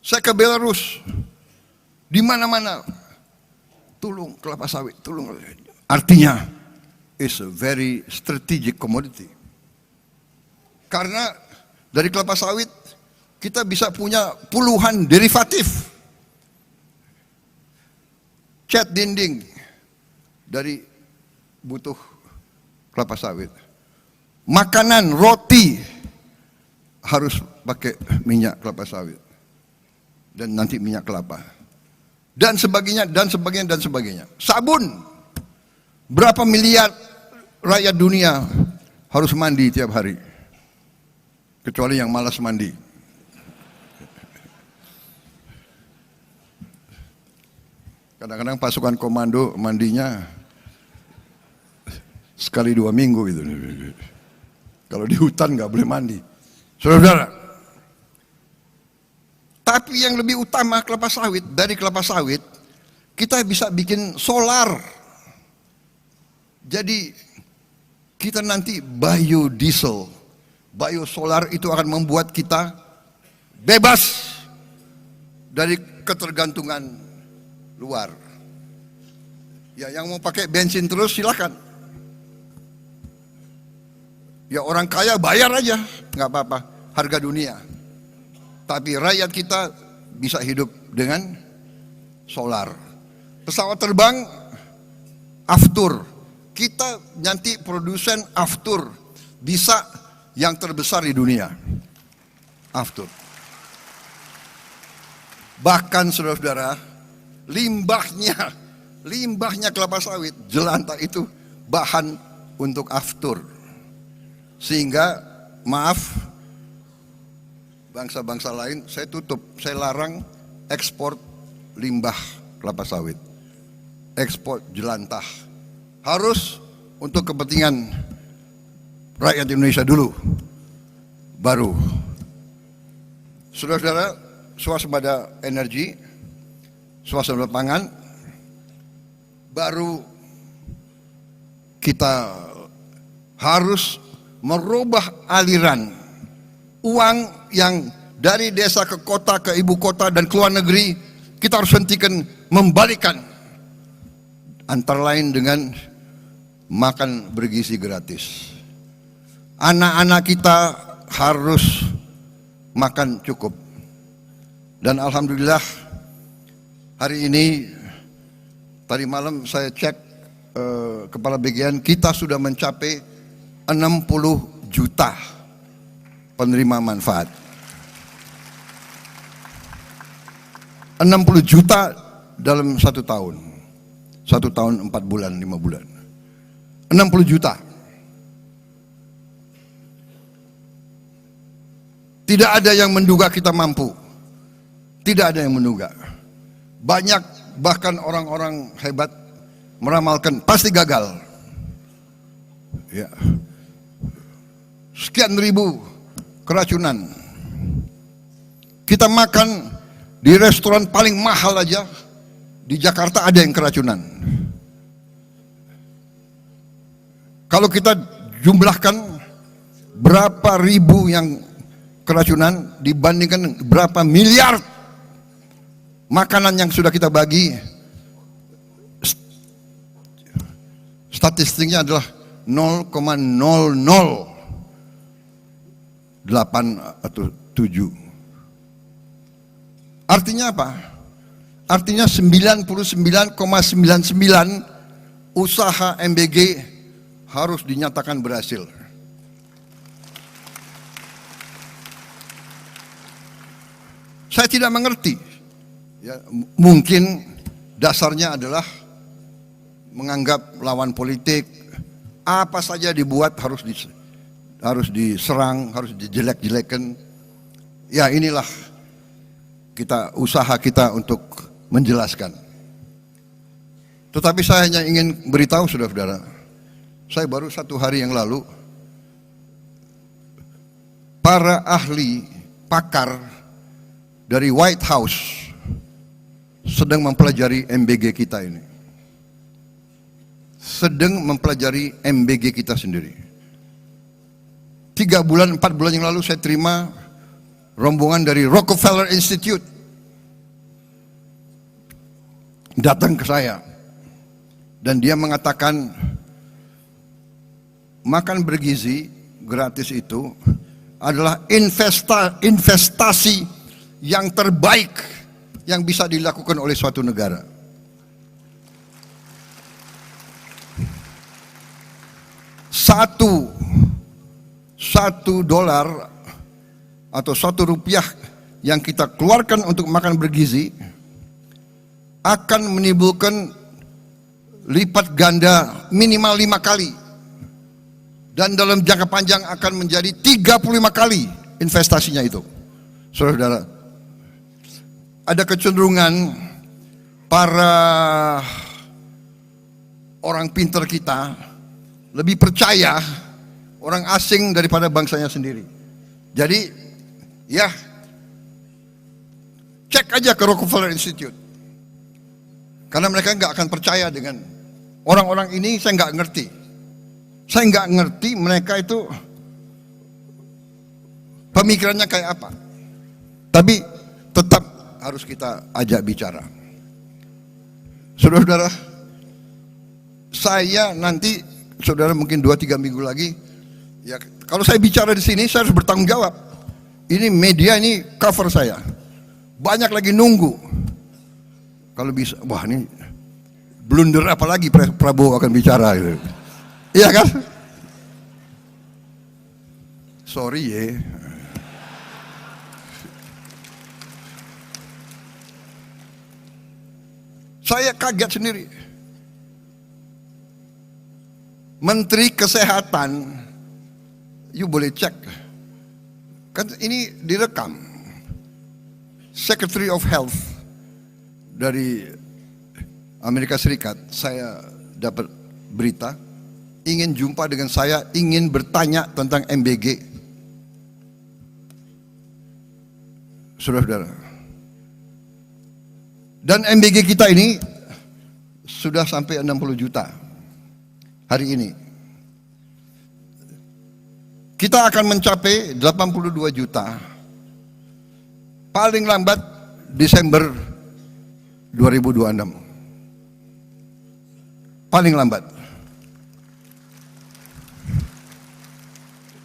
saya ke Belarus, di mana-mana, tolong kelapa sawit, tolong. Artinya, it's a very strategic commodity. Karena dari kelapa sawit kita bisa punya puluhan derivatif. Cat dinding dari butuh kelapa sawit. Makanan, roti harus pakai minyak kelapa sawit. Dan nanti minyak kelapa. Dan sebagainya, dan sebagainya, dan sebagainya. Sabun. Berapa miliar rakyat dunia harus mandi tiap hari? Kecuali yang malas mandi. Kadang-kadang pasukan komando mandinya sekali 2 minggu gitu. Kalau di hutan nggak boleh mandi. Saudara-saudara, tapi yang lebih utama kelapa sawit, dari kelapa sawit kita bisa bikin solar. Jadi kita nanti biodiesel, biosolar itu akan membuat kita bebas dari ketergantungan luar. Ya, yang mau pakai bensin terus silakan. Ya, orang kaya bayar aja, nggak apa-apa, harga dunia. Tapi rakyat kita bisa hidup dengan solar. Pesawat terbang, aftur, kita nanti produsen aftur bisa yang terbesar di dunia. Aftur. Bahkan saudara-saudara, limbahnya kelapa sawit, jelantah itu bahan untuk aftur. Sehingga, maaf, bangsa-bangsa lain, saya tutup, saya larang ekspor limbah kelapa sawit, ekspor jelantah. Harus untuk kepentingan rakyat Indonesia dulu, baru. Saudara-saudara, swasembada energi, swasembada pangan, baru kita harus merubah aliran uang yang dari desa ke kota, ke ibu kota dan ke luar negeri. Kita harus hentikan, membalikan, antara lain dengan makan bergizi gratis. Anak-anak kita harus makan cukup. Dan alhamdulillah hari ini, tadi malam saya cek Kepala BGN, kita sudah mencapai 60 juta penerima manfaat. 60 juta dalam 1 tahun. 1 tahun 4 bulan, 5 bulan. 60 juta. Tidak ada yang menduga kita mampu. Tidak ada yang menduga. Banyak bahkan orang-orang hebat meramalkan pasti gagal. Ya. Sekian ribu keracunan. Kita makan di restoran paling mahal aja di Jakarta ada yang keracunan. Kalau kita jumlahkan berapa ribu yang keracunan dibandingkan berapa miliar makanan yang sudah kita bagi, statistiknya adalah 0,008 atau 7. Artinya apa? Artinya 99,99 usaha MBG harus dinyatakan berhasil. Saya tidak mengerti. Ya, mungkin dasarnya adalah menganggap lawan politik apa saja dibuat harus diserang, harus dijelek-jelekan. Ya, inilah usaha kita untuk menjelaskan. Tetapi saya hanya ingin beritahu saudara-saudara, saya baru 1 hari yang lalu, para ahli pakar dari White House sedang mempelajari MBG kita ini. Sedang mempelajari MBG kita sendiri. 3 bulan, 4 bulan yang lalu saya terima rombongan dari Rockefeller Institute datang ke saya dan dia mengatakan makan bergizi gratis itu adalah investasi yang terbaik yang bisa dilakukan oleh suatu negara. Satu dolar atau 1 rupiah yang kita keluarkan untuk makan bergizi akan menimbulkan lipat ganda minimal 5 kali dan dalam jangka panjang akan menjadi 35 kali investasinya itu. Saudara-saudara, ada kecenderungan para orang pintar kita lebih percaya orang asing daripada bangsanya sendiri. Jadi ya, cek aja ke Rockefeller Institute, karena mereka nggak akan percaya dengan orang-orang ini. Saya nggak ngerti mereka itu pemikirannya kayak apa, tapi tetap harus kita ajak bicara. Saudara-saudara, saya nanti, saudara mungkin 2-3 minggu lagi, ya kalau saya bicara di sini saya harus bertanggung jawab. Ini media, ini cover saya, banyak lagi nunggu. Kalau bisa, wah ini blunder apa lagi Prabowo akan bicara gitu. Iya kan? Sorry ya. Saya kaget sendiri. Menteri Kesehatan, you boleh cek. Kan ini direkam. Secretary of Health dari Amerika Serikat, saya dapat berita, ingin jumpa dengan saya, ingin bertanya tentang MBG. Saudara-saudara. Dan MBG kita ini sudah sampai 60 juta hari ini. Kita akan mencapai 82 juta paling lambat Desember 2026. Paling lambat.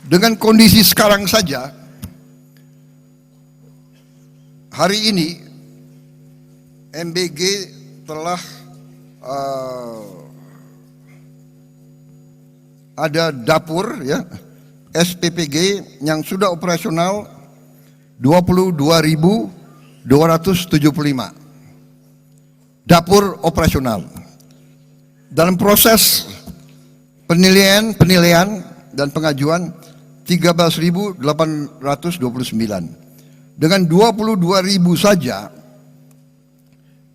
Dengan kondisi sekarang saja, hari ini MBG telah ada dapur ya, SPPG yang sudah operasional 22.275 dapur operasional. Dalam proses penilaian dan pengajuan 13.829. Dengan 22.000 saja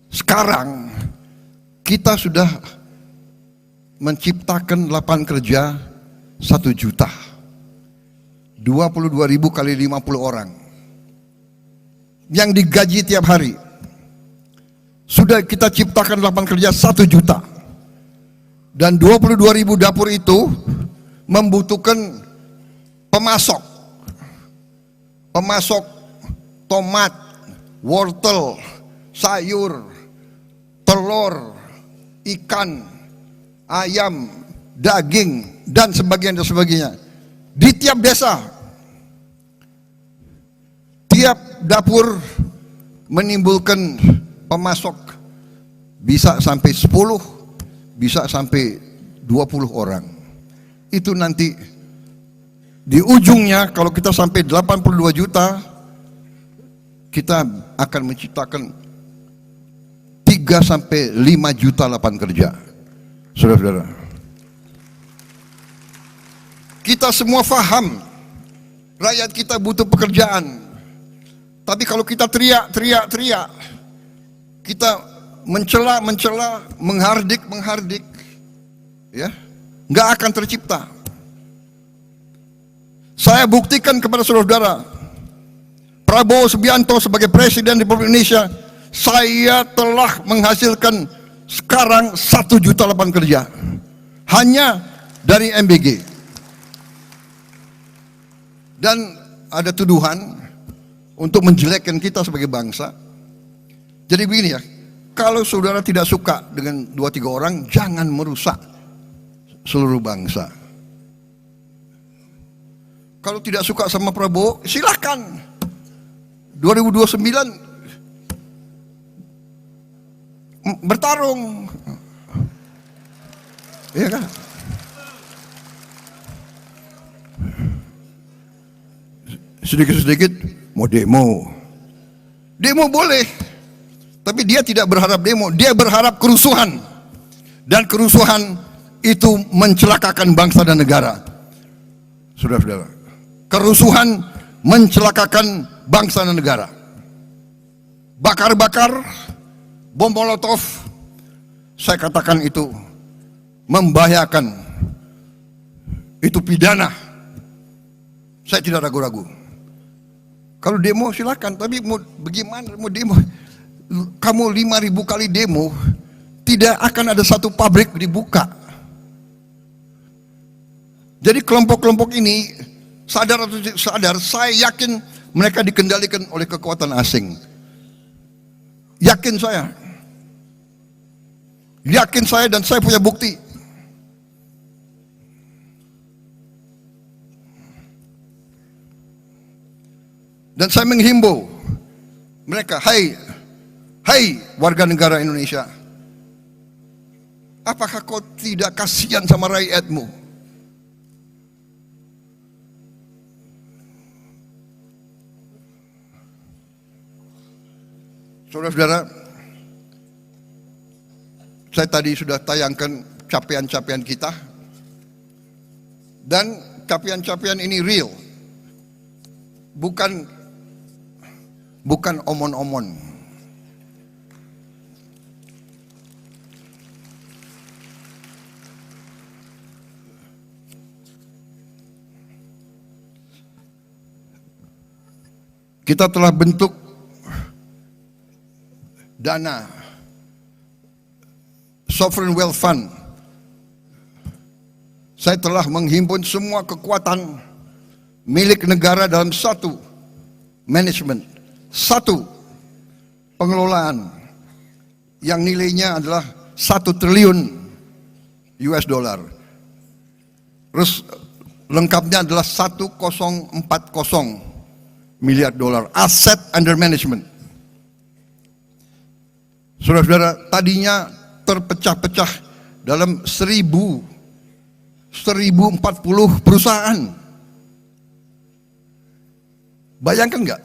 sekarang kita sudah menciptakan lapangan kerja 1 juta. 22.000 kali 50 orang yang digaji tiap hari. Sudah kita ciptakan lapangan kerja 1 juta. Dan 22.000 dapur itu membutuhkan pemasok tomat, wortel, sayur, telur, ikan, ayam, daging, dan sebagainya. Di tiap desa, tiap dapur menimbulkan pemasok bisa sampai 10, bisa sampai 20 orang. Itu nanti di ujungnya kalau kita sampai 82 juta, kita akan menciptakan 3 sampai 5 juta lapangan kerja. Saudara-saudara, kita semua faham rakyat kita butuh pekerjaan. Tapi kalau kita teriak, kita mencela, menghardik, ya, nggak akan tercipta. Saya buktikan kepada saudara-saudara, Prabowo Subianto sebagai Presiden Republik Indonesia, saya telah menghasilkan sekarang 1 juta lapangan kerja hanya dari MBG. Dan ada tuduhan untuk menjelekkan kita sebagai bangsa. Jadi begini ya, kalau saudara tidak suka dengan 2-3 orang, jangan merusak seluruh bangsa. Kalau tidak suka sama Prabowo, silakan 2029 bertarung, ya kan? Sedikit-sedikit mau demo boleh, tapi dia tidak berharap demo, dia berharap kerusuhan, dan kerusuhan itu mencelakakan bangsa dan negara. Saudara-saudara, kerusuhan mencelakakan bangsa dan negara. Bakar-bakar, bom molotov, saya katakan itu membahayakan, itu pidana. Saya tidak ragu-ragu. Kalau demo silakan, tapi mau bagaimana mau demo? Kamu 5.000 kali demo, tidak akan ada satu pabrik dibuka. Jadi kelompok-kelompok ini sadar atau tidak sadar, saya yakin mereka dikendalikan oleh kekuatan asing. Yakin saya dan saya punya bukti. Dan saya menghimbau mereka, hai warga negara Indonesia, apakah kau tidak kasihan sama rakyatmu? Saudara-saudara, saya tadi sudah tayangkan capaian-capaian kita, dan capaian-capaian ini real, bukan omon-omon. Kita telah bentuk dana Sovereign Wealth Fund. Saya telah menghimpun semua kekuatan milik negara dalam satu manajemen, satu pengelolaan yang nilainya adalah 1 triliun US dollar. Terus lengkapnya adalah 1040 miliar dolar aset under management. Saudara-saudara, tadinya terpecah-pecah dalam 1040 perusahaan. Bayangkan nggak?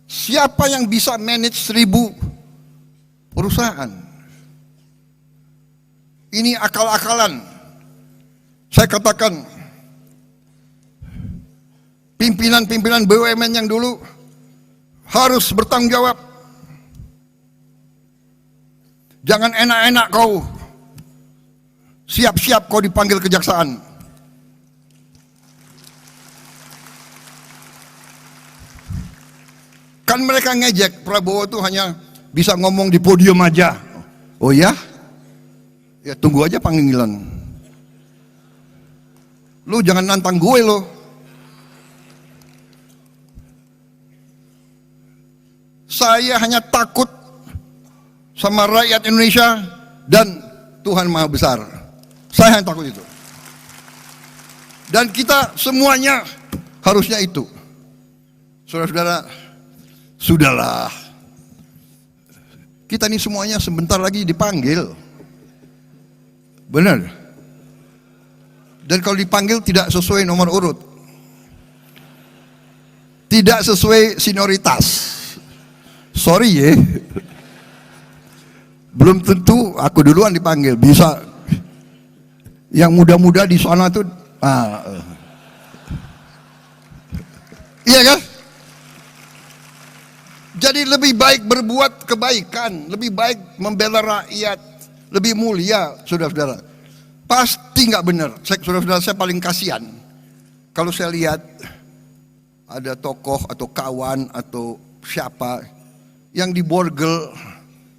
Siapa yang bisa manage 1000 perusahaan? Ini akal-akalan. Saya katakan, pimpinan-pimpinan BUMN yang dulu harus bertanggung jawab. Jangan enak-enak kau, siap-siap kau dipanggil kejaksaan. Kan mereka ngejek, Prabowo itu hanya bisa ngomong di podium aja. Oh ya? Ya tunggu aja panggilan. Lu jangan nantang gue lo. Saya hanya takut sama rakyat Indonesia dan Tuhan Maha Besar. Saya hanya takut itu. Dan kita semuanya harusnya itu. Saudara-saudara, sudahlah. Kita ini semuanya sebentar lagi dipanggil. Benar. Dan kalau dipanggil tidak sesuai nomor urut. Tidak sesuai senioritas. Sorry ya, belum tentu aku duluan dipanggil. Bisa yang muda-muda di sana tuh, iya kan? Jadi lebih baik berbuat kebaikan, lebih baik membela rakyat, lebih mulia, saudara-saudara. Pasti nggak benar, saudara-saudara. Saya paling kasihan kalau saya lihat ada tokoh atau kawan atau siapa yang diborgel,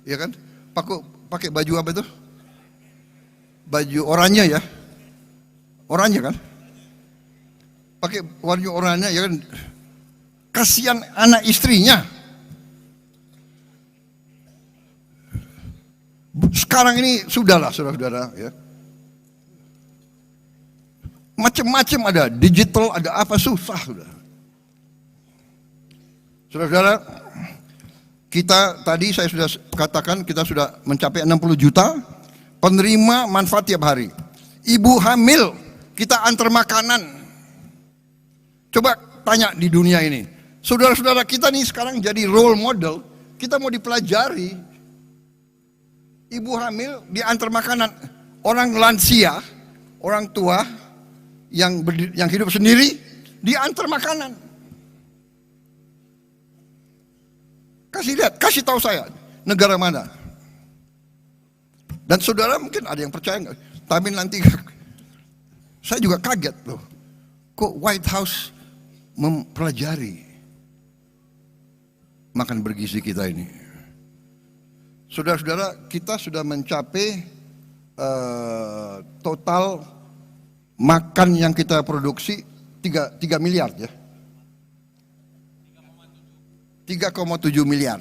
ya kan? Pakai baju apa itu? Baju oranye ya, oranye kan? Pakai baju oranye ya kan? Kasihan anak istrinya. Sekarang ini sudahlah, saudara-saudara, ya. Macam-macam ada, digital ada apa, susah sudah. Saudara-saudara, kita tadi saya sudah katakan kita sudah mencapai 60 juta penerima manfaat tiap hari. Ibu hamil kita antar makanan. Coba tanya di dunia ini. Saudara-saudara kita nih sekarang jadi role model. Kita mau dipelajari. Ibu hamil diantar makanan. Orang lansia, orang tua yang hidup sendiri diantar makanan. Kasih lihat, kasih tahu saya negara mana. Dan saudara mungkin ada yang percaya nggak? Tapi nanti saya juga kaget loh. Kok White House mempelajari makan bergizi kita ini? Saudara-saudara, kita sudah mencapai total makan yang kita produksi 3 miliar ya. 3,7 miliar.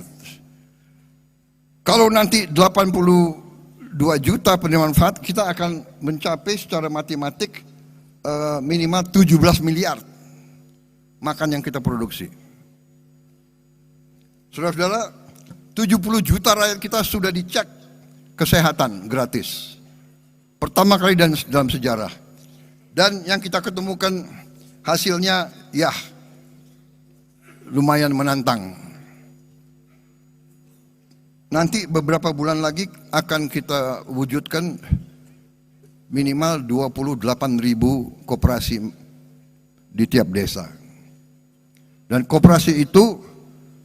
Kalau nanti 82 juta penerima manfaat, kita akan mencapai secara matematik minimal 17 miliar makan yang kita produksi. Saudara-saudara, 70 juta rakyat kita sudah dicek kesehatan gratis. Pertama kali dalam sejarah. Dan yang kita ketemukan hasilnya ya lumayan menantang. Nanti beberapa bulan lagi akan kita wujudkan minimal 28.000 koperasi di tiap desa. Dan koperasi itu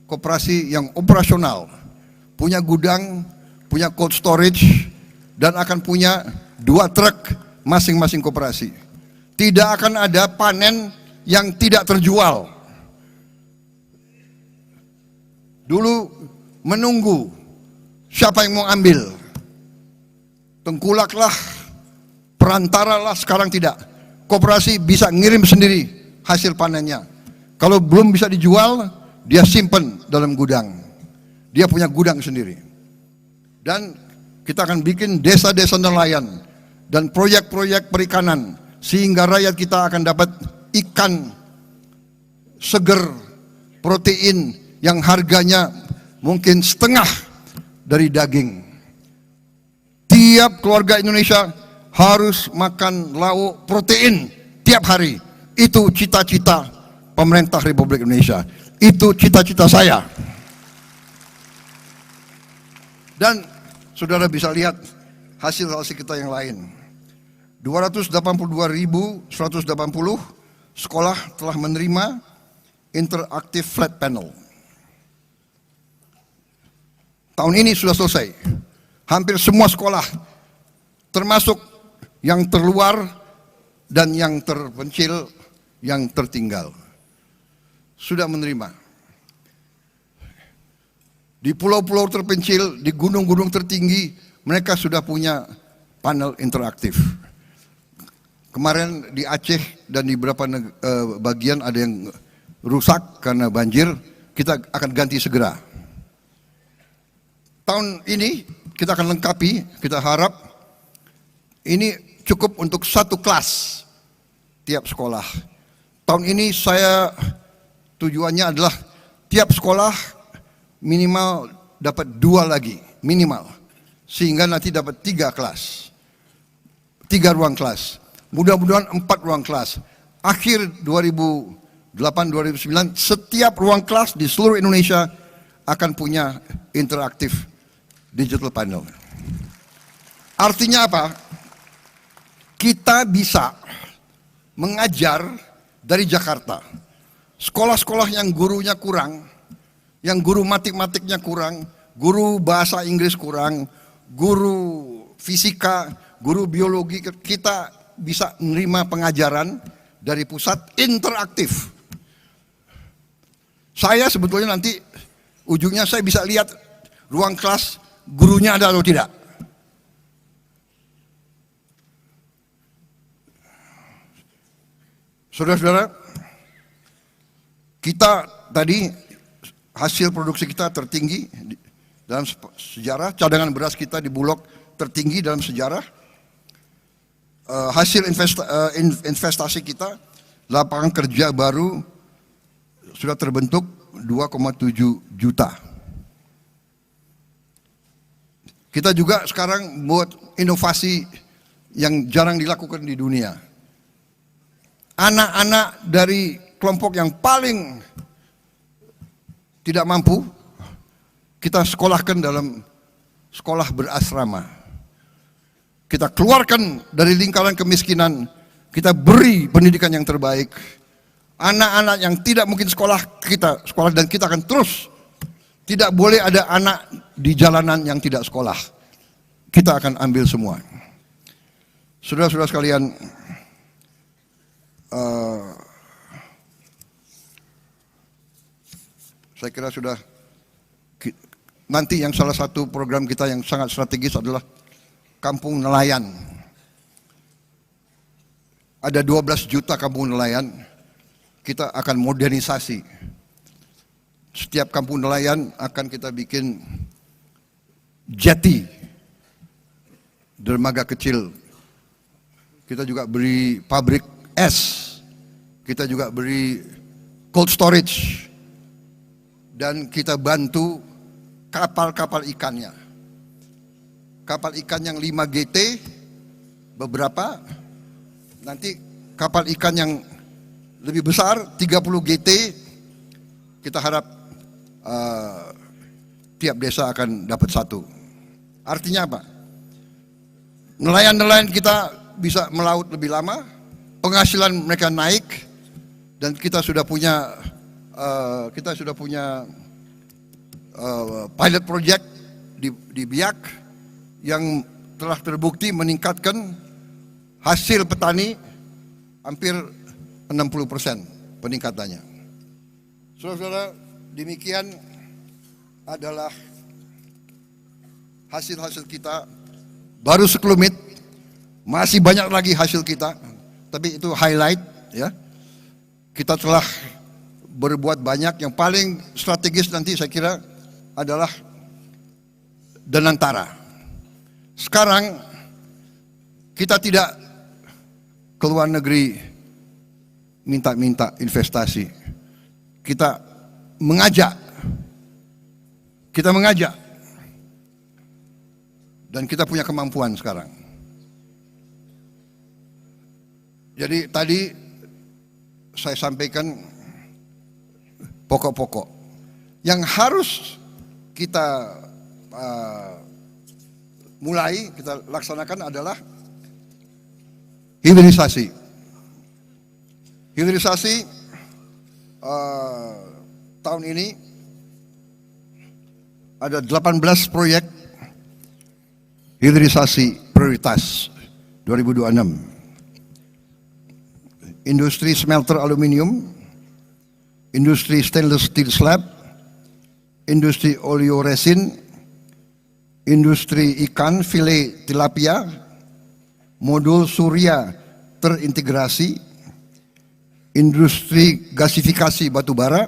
koperasi yang operasional, punya gudang, punya cold storage, dan akan punya 2 truk masing-masing koperasi. Tidak akan ada panen yang tidak terjual. Dulu menunggu siapa yang mau ambil, tengkulaklah, perantaralah. Sekarang tidak, koperasi bisa ngirim sendiri hasil panennya. Kalau belum bisa dijual, dia simpen dalam gudang, dia punya gudang sendiri. Dan kita akan bikin desa-desa nelayan dan proyek-proyek perikanan, sehingga rakyat kita akan dapat ikan seger, protein yang harganya mungkin setengah dari daging. Tiap keluarga Indonesia harus makan lauk protein tiap hari. Itu cita-cita pemerintah Republik Indonesia. Itu cita-cita saya. Dan saudara bisa lihat hasil-hasil kita yang lain. 282.180 sekolah telah menerima interaktif flat panel. Tahun ini sudah selesai. Hampir semua sekolah, termasuk yang terluar dan yang terpencil, yang tertinggal, sudah menerima. Di pulau-pulau terpencil, di gunung-gunung tertinggi, mereka sudah punya panel interaktif. Kemarin di Aceh dan di beberapa bagian ada yang rusak karena banjir, kita akan ganti segera. Tahun ini kita akan lengkapi, kita harap ini cukup untuk 1 kelas tiap sekolah. Tahun ini saya tujuannya adalah tiap sekolah minimal dapat 2 lagi, minimal. Sehingga nanti dapat 3 kelas, 3 ruang kelas. Mudah-mudahan 4 ruang kelas. Akhir 2008-2009 setiap ruang kelas di seluruh Indonesia akan punya interaktif digital panel. Artinya apa? Kita bisa mengajar dari Jakarta. Sekolah-sekolah yang gurunya kurang, yang guru matematiknya kurang, guru bahasa Inggris kurang, guru fisika, guru biologi, kita bisa menerima pengajaran dari pusat interaktif. Saya sebetulnya nanti ujungnya saya bisa lihat ruang kelas gurunya ada atau tidak. Saudara-saudara, kita tadi hasil produksi kita tertinggi dalam sejarah, cadangan beras kita di Bulog tertinggi dalam sejarah. Hasil investasi kita, lapangan kerja baru sudah terbentuk 2,7 juta. Kita juga sekarang buat inovasi yang jarang dilakukan di dunia. Anak-anak dari kelompok yang paling tidak mampu, kita sekolahkan dalam sekolah berasrama. Kita keluarkan dari lingkaran kemiskinan, kita beri pendidikan yang terbaik. Anak-anak yang tidak mungkin sekolah, kita sekolah, dan kita akan terus. Tidak boleh ada anak di jalanan yang tidak sekolah. Kita akan ambil semua. Saudara-saudara sekalian, saya kira sudah. Nanti yang salah satu program kita yang sangat strategis adalah kampung nelayan. Ada 12 juta kampung nelayan, kita akan modernisasi. Setiap kampung nelayan akan kita bikin jetty, dermaga kecil. Kita juga beri pabrik es, kita juga beri cold storage, dan kita bantu kapal-kapal ikannya. Kapal ikan yang 5 GT, beberapa, nanti kapal ikan yang lebih besar 30 GT, kita harap tiap desa akan dapat satu. Artinya apa? Nelayan-nelayan kita bisa melaut lebih lama, penghasilan mereka naik, dan kita sudah punya pilot project di Biak yang telah terbukti meningkatkan hasil petani hampir 60% peningkatannya. Saudara-saudara, demikian adalah hasil-hasil kita, baru sekelumit, masih banyak lagi hasil kita, tapi itu highlight ya. Kita telah berbuat banyak. Yang paling strategis nanti saya kira adalah Danantara. Sekarang kita tidak ke luar negeri minta-minta investasi. Kita mengajak. Dan kita punya kemampuan sekarang. Jadi tadi saya sampaikan pokok-pokok yang harus kita mulai, kita laksanakan adalah hilirisasi. Hilirisasi tahun ini ada 18 proyek hilirisasi prioritas 2026. Industri smelter aluminium, industri stainless steel slab, industri oleoresin, industri ikan filet tilapia, modul surya terintegrasi, industri gasifikasi batubara,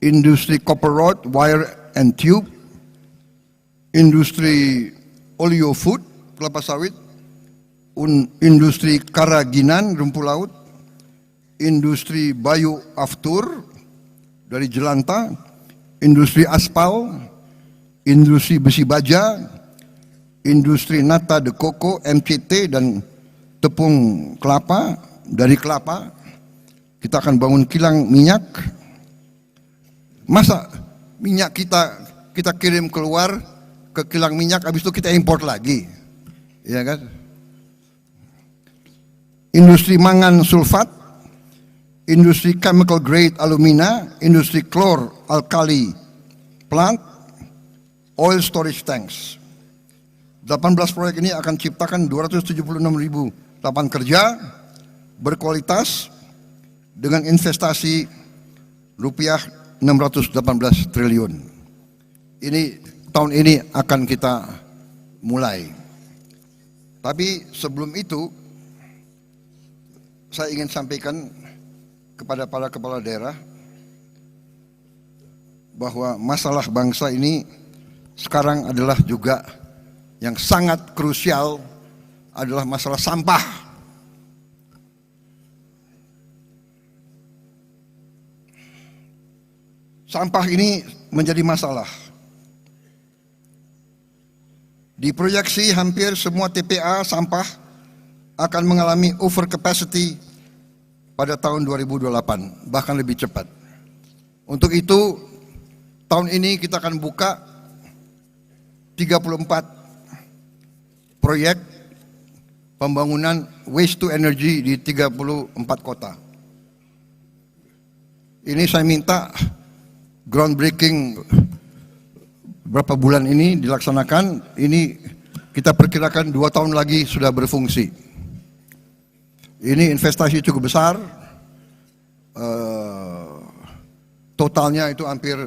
industri copper rod, wire and tube, industri oleo food, kelapa sawit, industri karaginan, rumput laut, industri bioaftur dari jelantah, industri aspal, industri besi baja, industri nata de coco, MCT dan tepung kelapa. Dari kelapa kita akan bangun kilang minyak. Masa minyak kita kirim keluar ke kilang minyak, habis itu kita import lagi, ya kan? Industri mangan sulfat, industri chemical grade alumina, industri klor alkali plant, oil storage tanks. 18 proyek ini akan ciptakan 276.000 lapangan kerja berkualitas dengan investasi rupiah 618 triliun. Ini tahun ini akan kita mulai. Tapi sebelum itu saya ingin sampaikan kepada para kepala daerah bahwa masalah bangsa ini sekarang adalah juga yang sangat krusial adalah masalah sampah. Sampah ini menjadi masalah. Diproyeksi hampir semua TPA sampah akan mengalami overcapacity pada tahun 2028, bahkan lebih cepat. Untuk itu, tahun ini kita akan buka 34 proyek pembangunan waste to energy di 34 kota. Ini saya minta groundbreaking berapa bulan ini dilaksanakan. Ini kita perkirakan 2 tahun lagi sudah berfungsi. Ini investasi cukup besar, totalnya itu hampir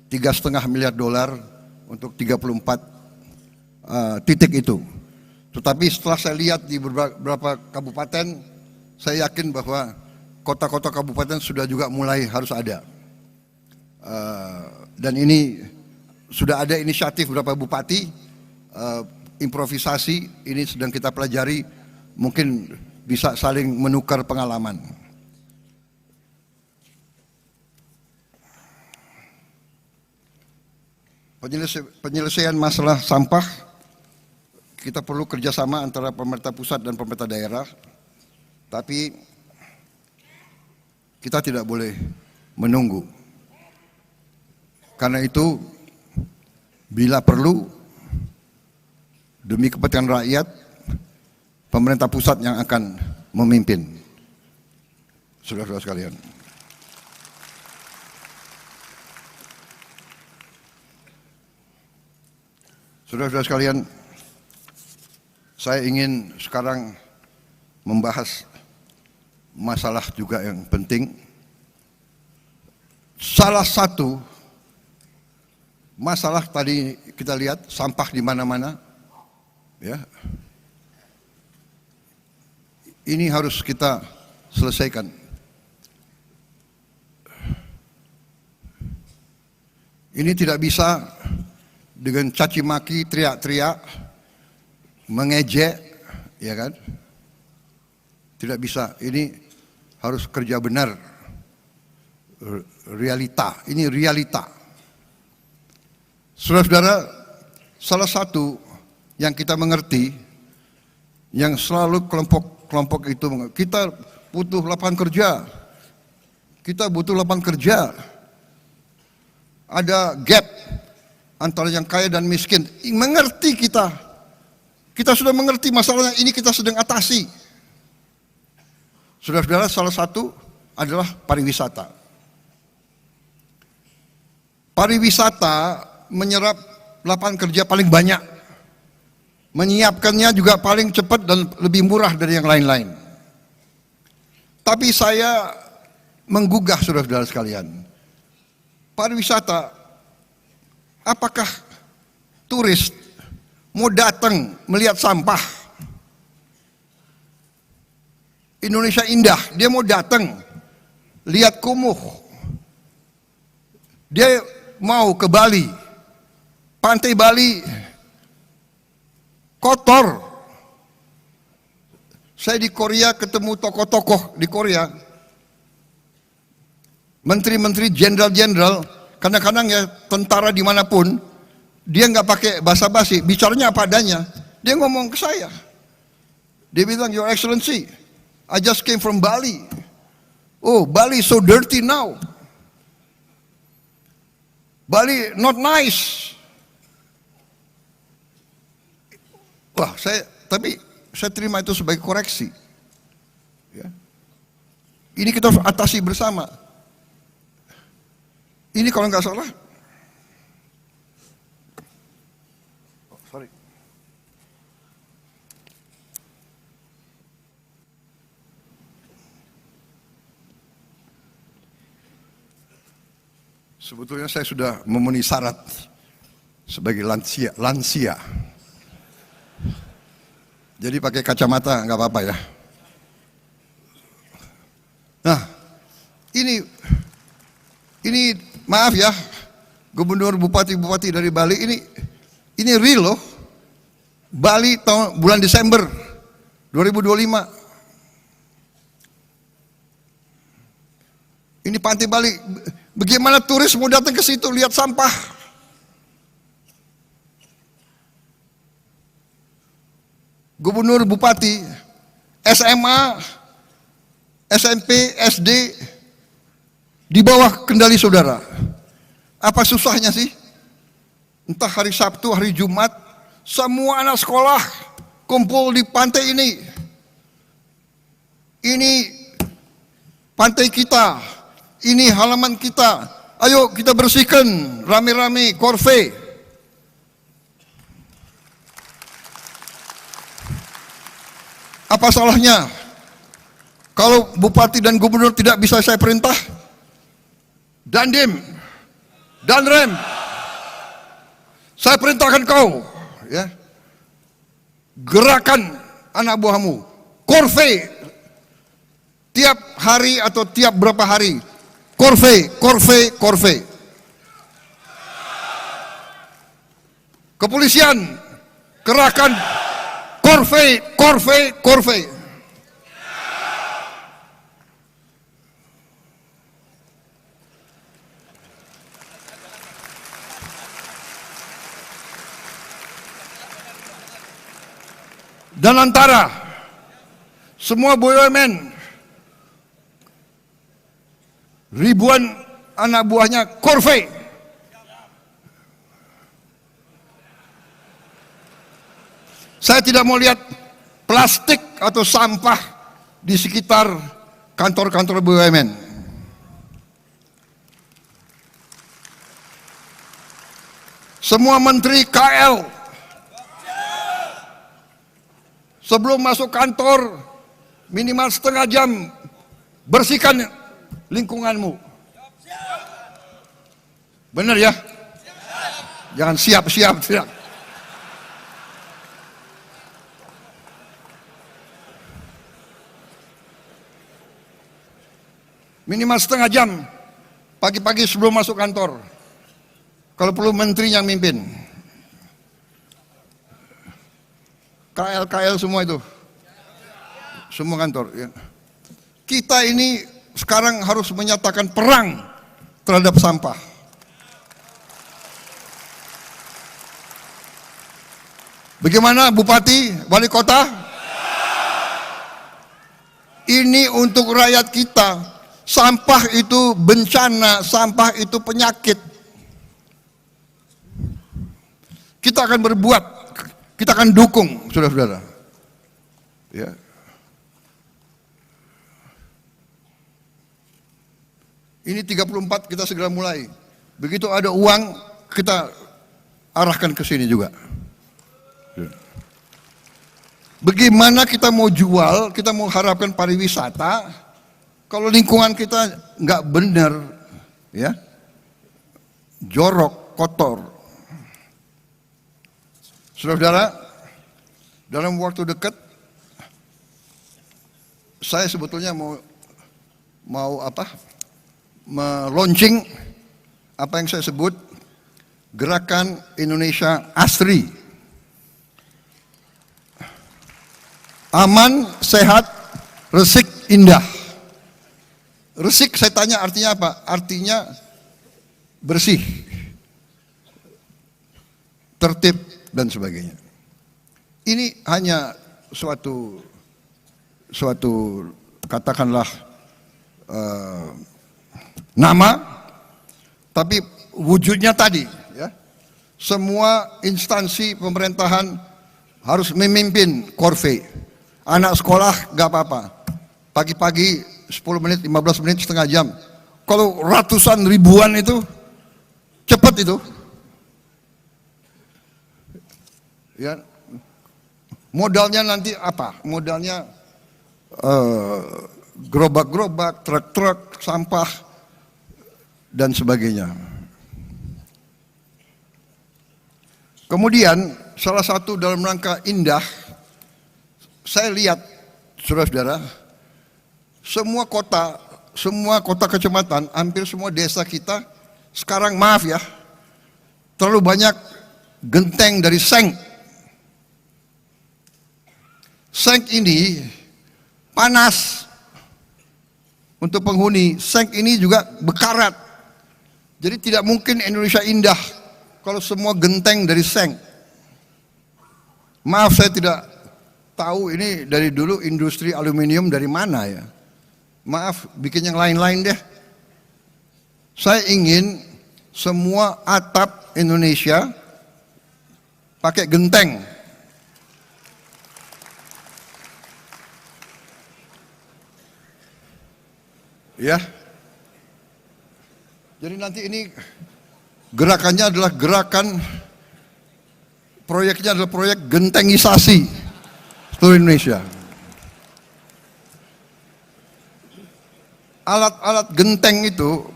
$3,5 miliar untuk 34 titik itu. Tetapi setelah saya lihat di beberapa kabupaten, saya yakin bahwa kota-kota kabupaten sudah juga mulai harus ada. Dan ini sudah ada inisiatif beberapa bupati, improvisasi, ini sedang kita pelajari, mungkin bisa saling menukar pengalaman. Penyelesaian masalah sampah, kita perlu kerjasama antara pemerintah pusat dan pemerintah daerah, tapi kita tidak boleh menunggu. Karena itu Bila perlu, demi kepentingan rakyat, pemerintah pusat yang akan memimpin. Saudara-saudara sekalian. Saudara-saudara sekalian, saya ingin sekarang membahas masalah juga yang penting. Salah satu masalah tadi kita lihat sampah di mana-mana, ya. Ini harus kita selesaikan. Ini tidak bisa dengan caci maki, teriak-teriak, mengejek, ya kan? Tidak bisa. Ini harus kerja benar. Realita. Ini realita. Saudara-saudara, salah satu yang kita mengerti, yang selalu kelompok itu, kita butuh lapangan kerja. Kita butuh lapangan kerja. Ada gap antara yang kaya dan miskin. Mengerti kita. Kita sudah mengerti masalahnya, ini kita sedang atasi. Saudara-saudara, salah satu adalah pariwisata. Pariwisata menyerap lapangan kerja paling banyak. Menyiapkannya juga paling cepat dan lebih murah dari yang lain-lain. Tapi saya menggugah saudara-saudara sekalian. Pariwisata, apakah turis mau datang melihat sampah? Indonesia indah, dia mau datang lihat kumuh. Dia mau ke Bali, pantai Bali kotor. Saya di Korea ketemu tokoh-tokoh di Korea, menteri-menteri, jenderal-jenderal, kadang-kadang ya tentara dimanapun, dia nggak pakai basa-basi, bicaranya apa adanya. Dia ngomong ke saya, dia bilang, Your Excellency, I just came from Bali. Oh, Bali so dirty now. Bali not nice. Wah, tapi saya terima itu sebagai koreksi. Ya. Ini kita harus atasi bersama. Ini kalau nggak salah, sorry. Sebetulnya saya sudah memenuhi syarat sebagai lansia. Jadi pakai kacamata nggak apa-apa ya. Nah, ini maaf ya, gubernur bupati dari Bali ini real loh. Bali bulan Desember 2025. Ini pantai Bali. Bagaimana turis mau datang ke situ lihat sampah? Gubernur, bupati, SMA, SMP, SD di bawah kendali saudara. Apa susahnya sih? Entah hari Sabtu, hari Jumat, semua anak sekolah kumpul di pantai ini. Ini pantai kita. Ini halaman kita, ayo kita bersihkan rame-rame, korve. Apa salahnya kalau bupati dan gubernur tidak bisa saya perintah? Dandim, Danrem, saya perintahkan kau, ya, gerakan anak buahmu, korve, tiap hari atau tiap berapa hari. Korve. Kepolisian, kerahkan korve. Dan antara semua BUMN, ribuan anak buahnya korve. Saya tidak mau lihat plastik atau sampah di sekitar kantor-kantor BUMN. Semua menteri KL sebelum masuk kantor minimal setengah jam bersihkan lingkunganmu. Benar ya? Jangan siap-siap tidak. Minimal setengah jam pagi-pagi sebelum masuk kantor. Kalau perlu menteri yang mimpin. KL semua itu. Semua kantor. Ya. Kita ini sekarang harus menyatakan perang terhadap sampah. Bagaimana Bupati, Wali Kota? Ini untuk rakyat kita. Sampah itu bencana, sampah itu penyakit. Kita akan berbuat, kita akan dukung, saudara-saudara. Ya. Ini 34 kita segera mulai. Begitu ada uang, kita arahkan ke sini juga. Bagaimana kita mau jual, kita mau harapkan pariwisata, kalau lingkungan kita nggak benar, ya, jorok, kotor. Saudara-saudara, dalam waktu dekat, saya sebetulnya mau launching apa yang saya sebut Gerakan Indonesia Asri. Aman, sehat, resik, indah. Resik saya tanya artinya apa? Artinya bersih, tertib, dan sebagainya. Ini hanya suatu katakanlah nama, tapi wujudnya tadi, ya. Semua instansi pemerintahan harus memimpin korve. Anak sekolah gak apa-apa, pagi-pagi 10 menit, 15 menit, setengah jam. Kalau ratusan ribuan itu cepat itu. Ya, modalnya nanti apa? Modalnya gerobak-gerobak, truk-truk, sampah, dan sebagainya. Kemudian salah satu dalam rangka indah, saya lihat, saudara-saudara, semua kota kecamatan, hampir semua desa kita sekarang, maaf ya, terlalu banyak genteng dari seng. Seng ini panas untuk penghuni, seng ini juga bekarat. Jadi tidak mungkin Indonesia indah kalau semua genteng dari seng. Maaf, saya tidak tahu ini dari dulu industri aluminium dari mana ya. Maaf, bikin yang lain-lain deh. Saya ingin semua atap Indonesia pakai genteng. Ya, jadi nanti ini gerakannya adalah proyeknya adalah proyek gentengisasi seluruh Indonesia. Alat-alat genteng itu,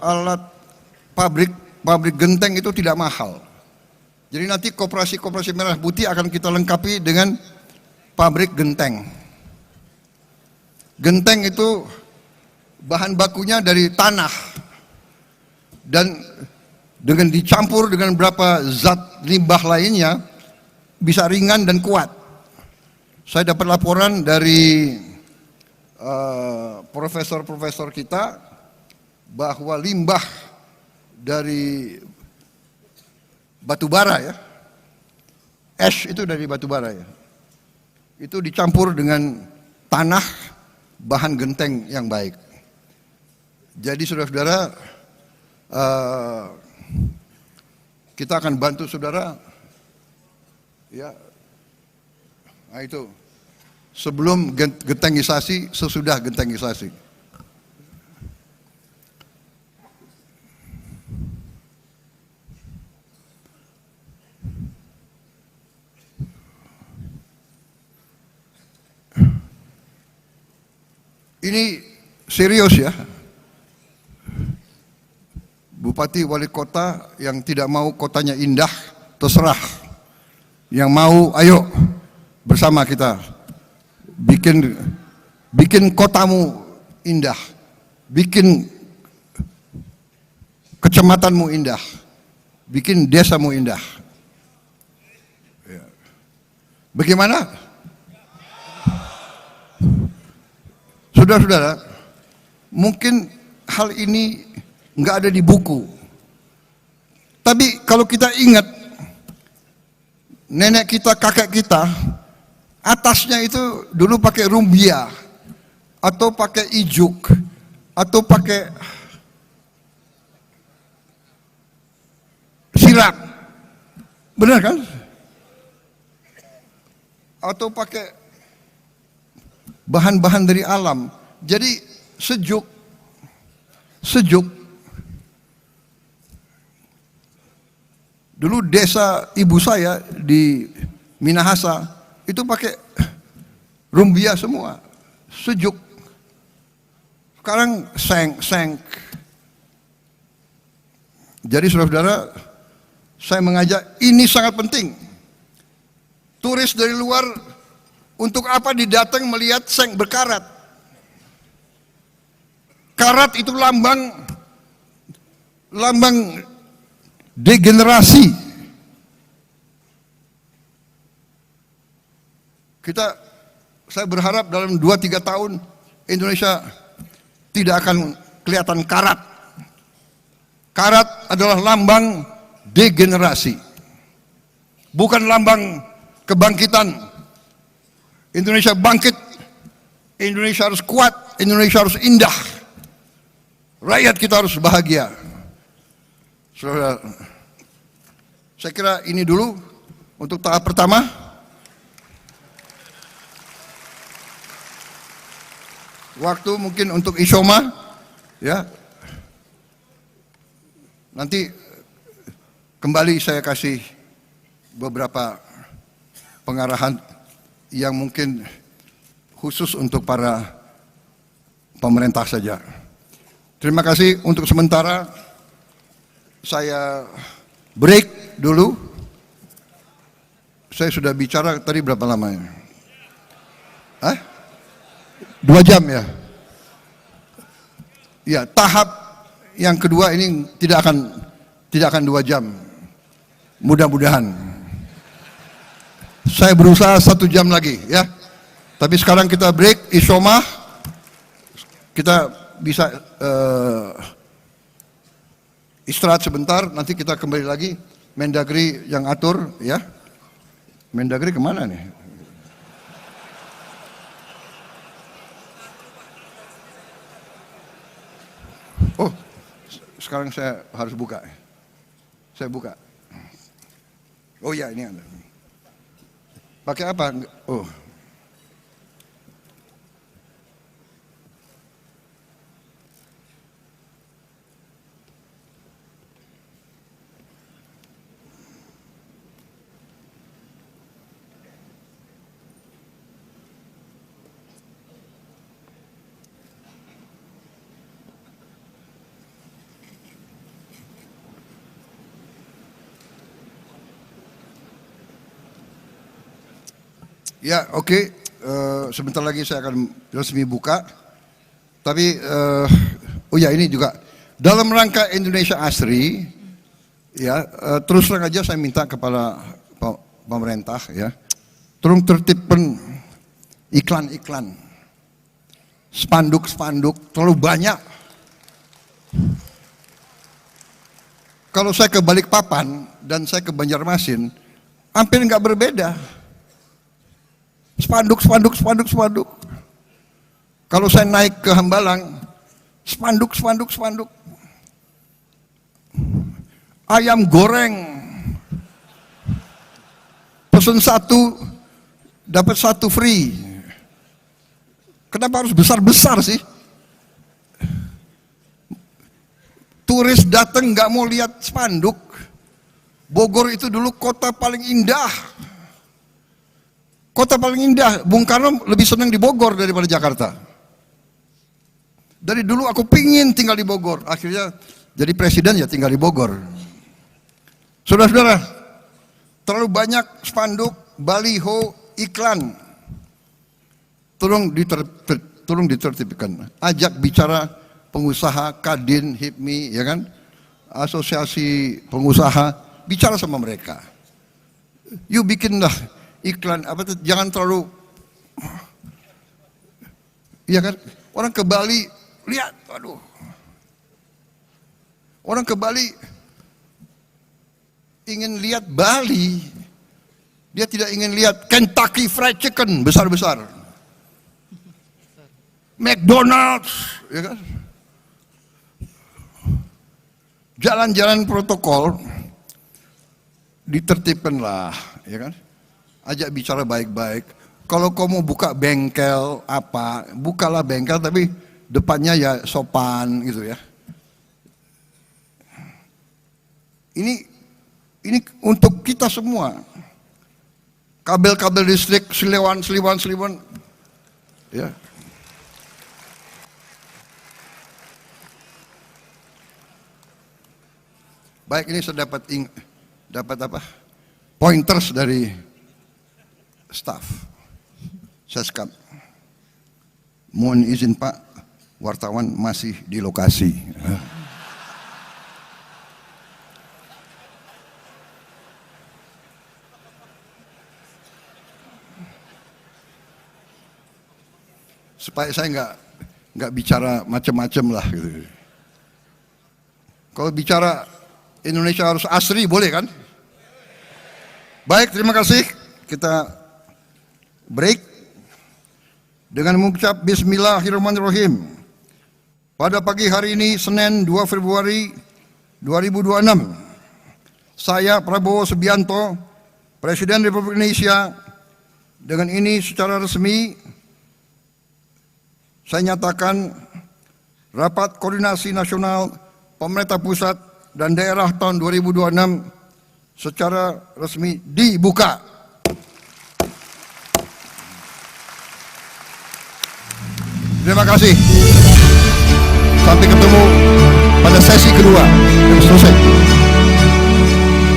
alat pabrik genteng itu tidak mahal. Jadi nanti koperasi merah putih akan kita lengkapi dengan pabrik genteng. Genteng itu bahan bakunya dari tanah dan dengan dicampur dengan beberapa zat limbah lainnya bisa ringan dan kuat. Saya dapat laporan dari profesor-profesor kita bahwa limbah dari batu bara, ya, ash itu dari batu bara, ya, itu dicampur dengan tanah, bahan genteng yang baik. Jadi saudara-saudara, kita akan bantu saudara Ya, nah itu sebelum gentengisasi, sesudah gentengisasi. Ini serius ya. Bupati wali kota yang tidak mau kotanya indah, terserah. Yang mau, ayo bersama kita bikin kotamu indah, bikin kecamatanmu indah, bikin desamu indah. Bagaimana? Saudara-saudara, mungkin hal ini nggak ada di buku. Tapi kalau kita ingat, nenek kita, kakek kita, atasnya itu dulu pakai rumbia, atau pakai ijuk, atau pakai sirap. Benar kan? Atau pakai bahan-bahan dari alam. Jadi sejuk. Dulu desa ibu saya di Minahasa itu pakai rumbia semua, sejuk. Sekarang seng. Jadi saudara-saudara, saya mengajak, ini sangat penting. Turis dari luar untuk apa didatang melihat seng berkarat? Karat itu lambang degenerasi. Saya berharap dalam 2-3 tahun Indonesia tidak akan kelihatan karat. Karat adalah lambang degenerasi, bukan lambang kebangkitan. Indonesia bangkit, Indonesia harus kuat, Indonesia harus indah, rakyat kita harus bahagia. Saudara, saya kira ini dulu untuk tahap pertama. Waktu mungkin untuk Isoma, ya. Nanti kembali saya kasih beberapa pengarahan yang mungkin khusus untuk para pemerintah saja. Terima kasih. Untuk sementara saya break dulu. Saya sudah bicara tadi berapa lamanya? 2 jam ya? Ya, tahap yang kedua ini tidak akan 2 jam. Mudah-mudahan. Saya berusaha 1 jam lagi ya. Tapi sekarang kita break, Isoma. Kita bisa istirahat sebentar, nanti kita kembali lagi. Mendagri yang atur ya. Mendagri kemana nih? Oh, sekarang saya harus buka. Saya buka. Oh ya, ini ada. Pakai apa? Oh. Ya, oke. Sebentar lagi saya akan resmi buka. Tapi, oh ya ini juga dalam rangka Indonesia Asri, ya terus terang aja saya minta kepada pemerintah, ya, tolong tertibkan iklan-iklan, spanduk-spanduk terlalu banyak. Kalau saya ke Balikpapan dan saya ke Banjarmasin, hampir nggak berbeda. Spanduk. Kalau saya naik ke Hambalang, spanduk. Ayam goreng pesen satu dapat satu free. Kenapa harus besar-besar sih? Turis datang nggak mau lihat spanduk. Bogor itu dulu kota paling indah. Kota paling indah. Bung Karno lebih senang di Bogor daripada Jakarta. Dari dulu aku pingin tinggal di Bogor. Akhirnya jadi presiden ya tinggal di Bogor. Saudara-saudara, terlalu banyak spanduk, baliho, iklan. Tolong ditertibkan. Ajak bicara pengusaha, Kadin, HIPMI, ya kan? Asosiasi pengusaha, bicara sama mereka. You bikinlah iklan apa tuh, jangan terlalu, ya kan? Orang ke Bali, lihat, aduh. Orang ke Bali ingin lihat Bali, dia tidak ingin lihat Kentucky Fried Chicken besar-besar, McDonald's, ya kan? Jalan-jalan protokol ditertibkanlah, ya kan? Ajak bicara baik-baik. Kalau kau mau buka bengkel apa, bukalah bengkel tapi depannya ya sopan gitu ya. Ini untuk kita semua. Kabel-kabel listrik, seliwan, ya. Baik, ini saya dapat apa? Pointers dari staff Seskap. Mohon izin Pak, wartawan masih di lokasi. Supaya saya nggak bicara macam-macam lah gitu. Kalau bicara Indonesia harus asri, boleh kan? Baik, terima kasih. Kita break dengan mengucap Bismillahirrahmanirrahim. Pada pagi hari ini, Senin 2 Februari 2026, saya Prabowo Subianto, Presiden Republik Indonesia, dengan ini secara resmi saya nyatakan Rapat Koordinasi Nasional Pemerintah Pusat dan Daerah tahun 2026 secara resmi dibuka. Terima kasih. Sampai ketemu pada sesi kedua. Selesai.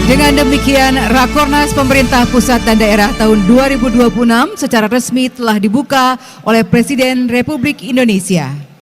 Dengan demikian, Rakornas Pemerintah Pusat dan Daerah tahun 2026 secara resmi telah dibuka oleh Presiden Republik Indonesia.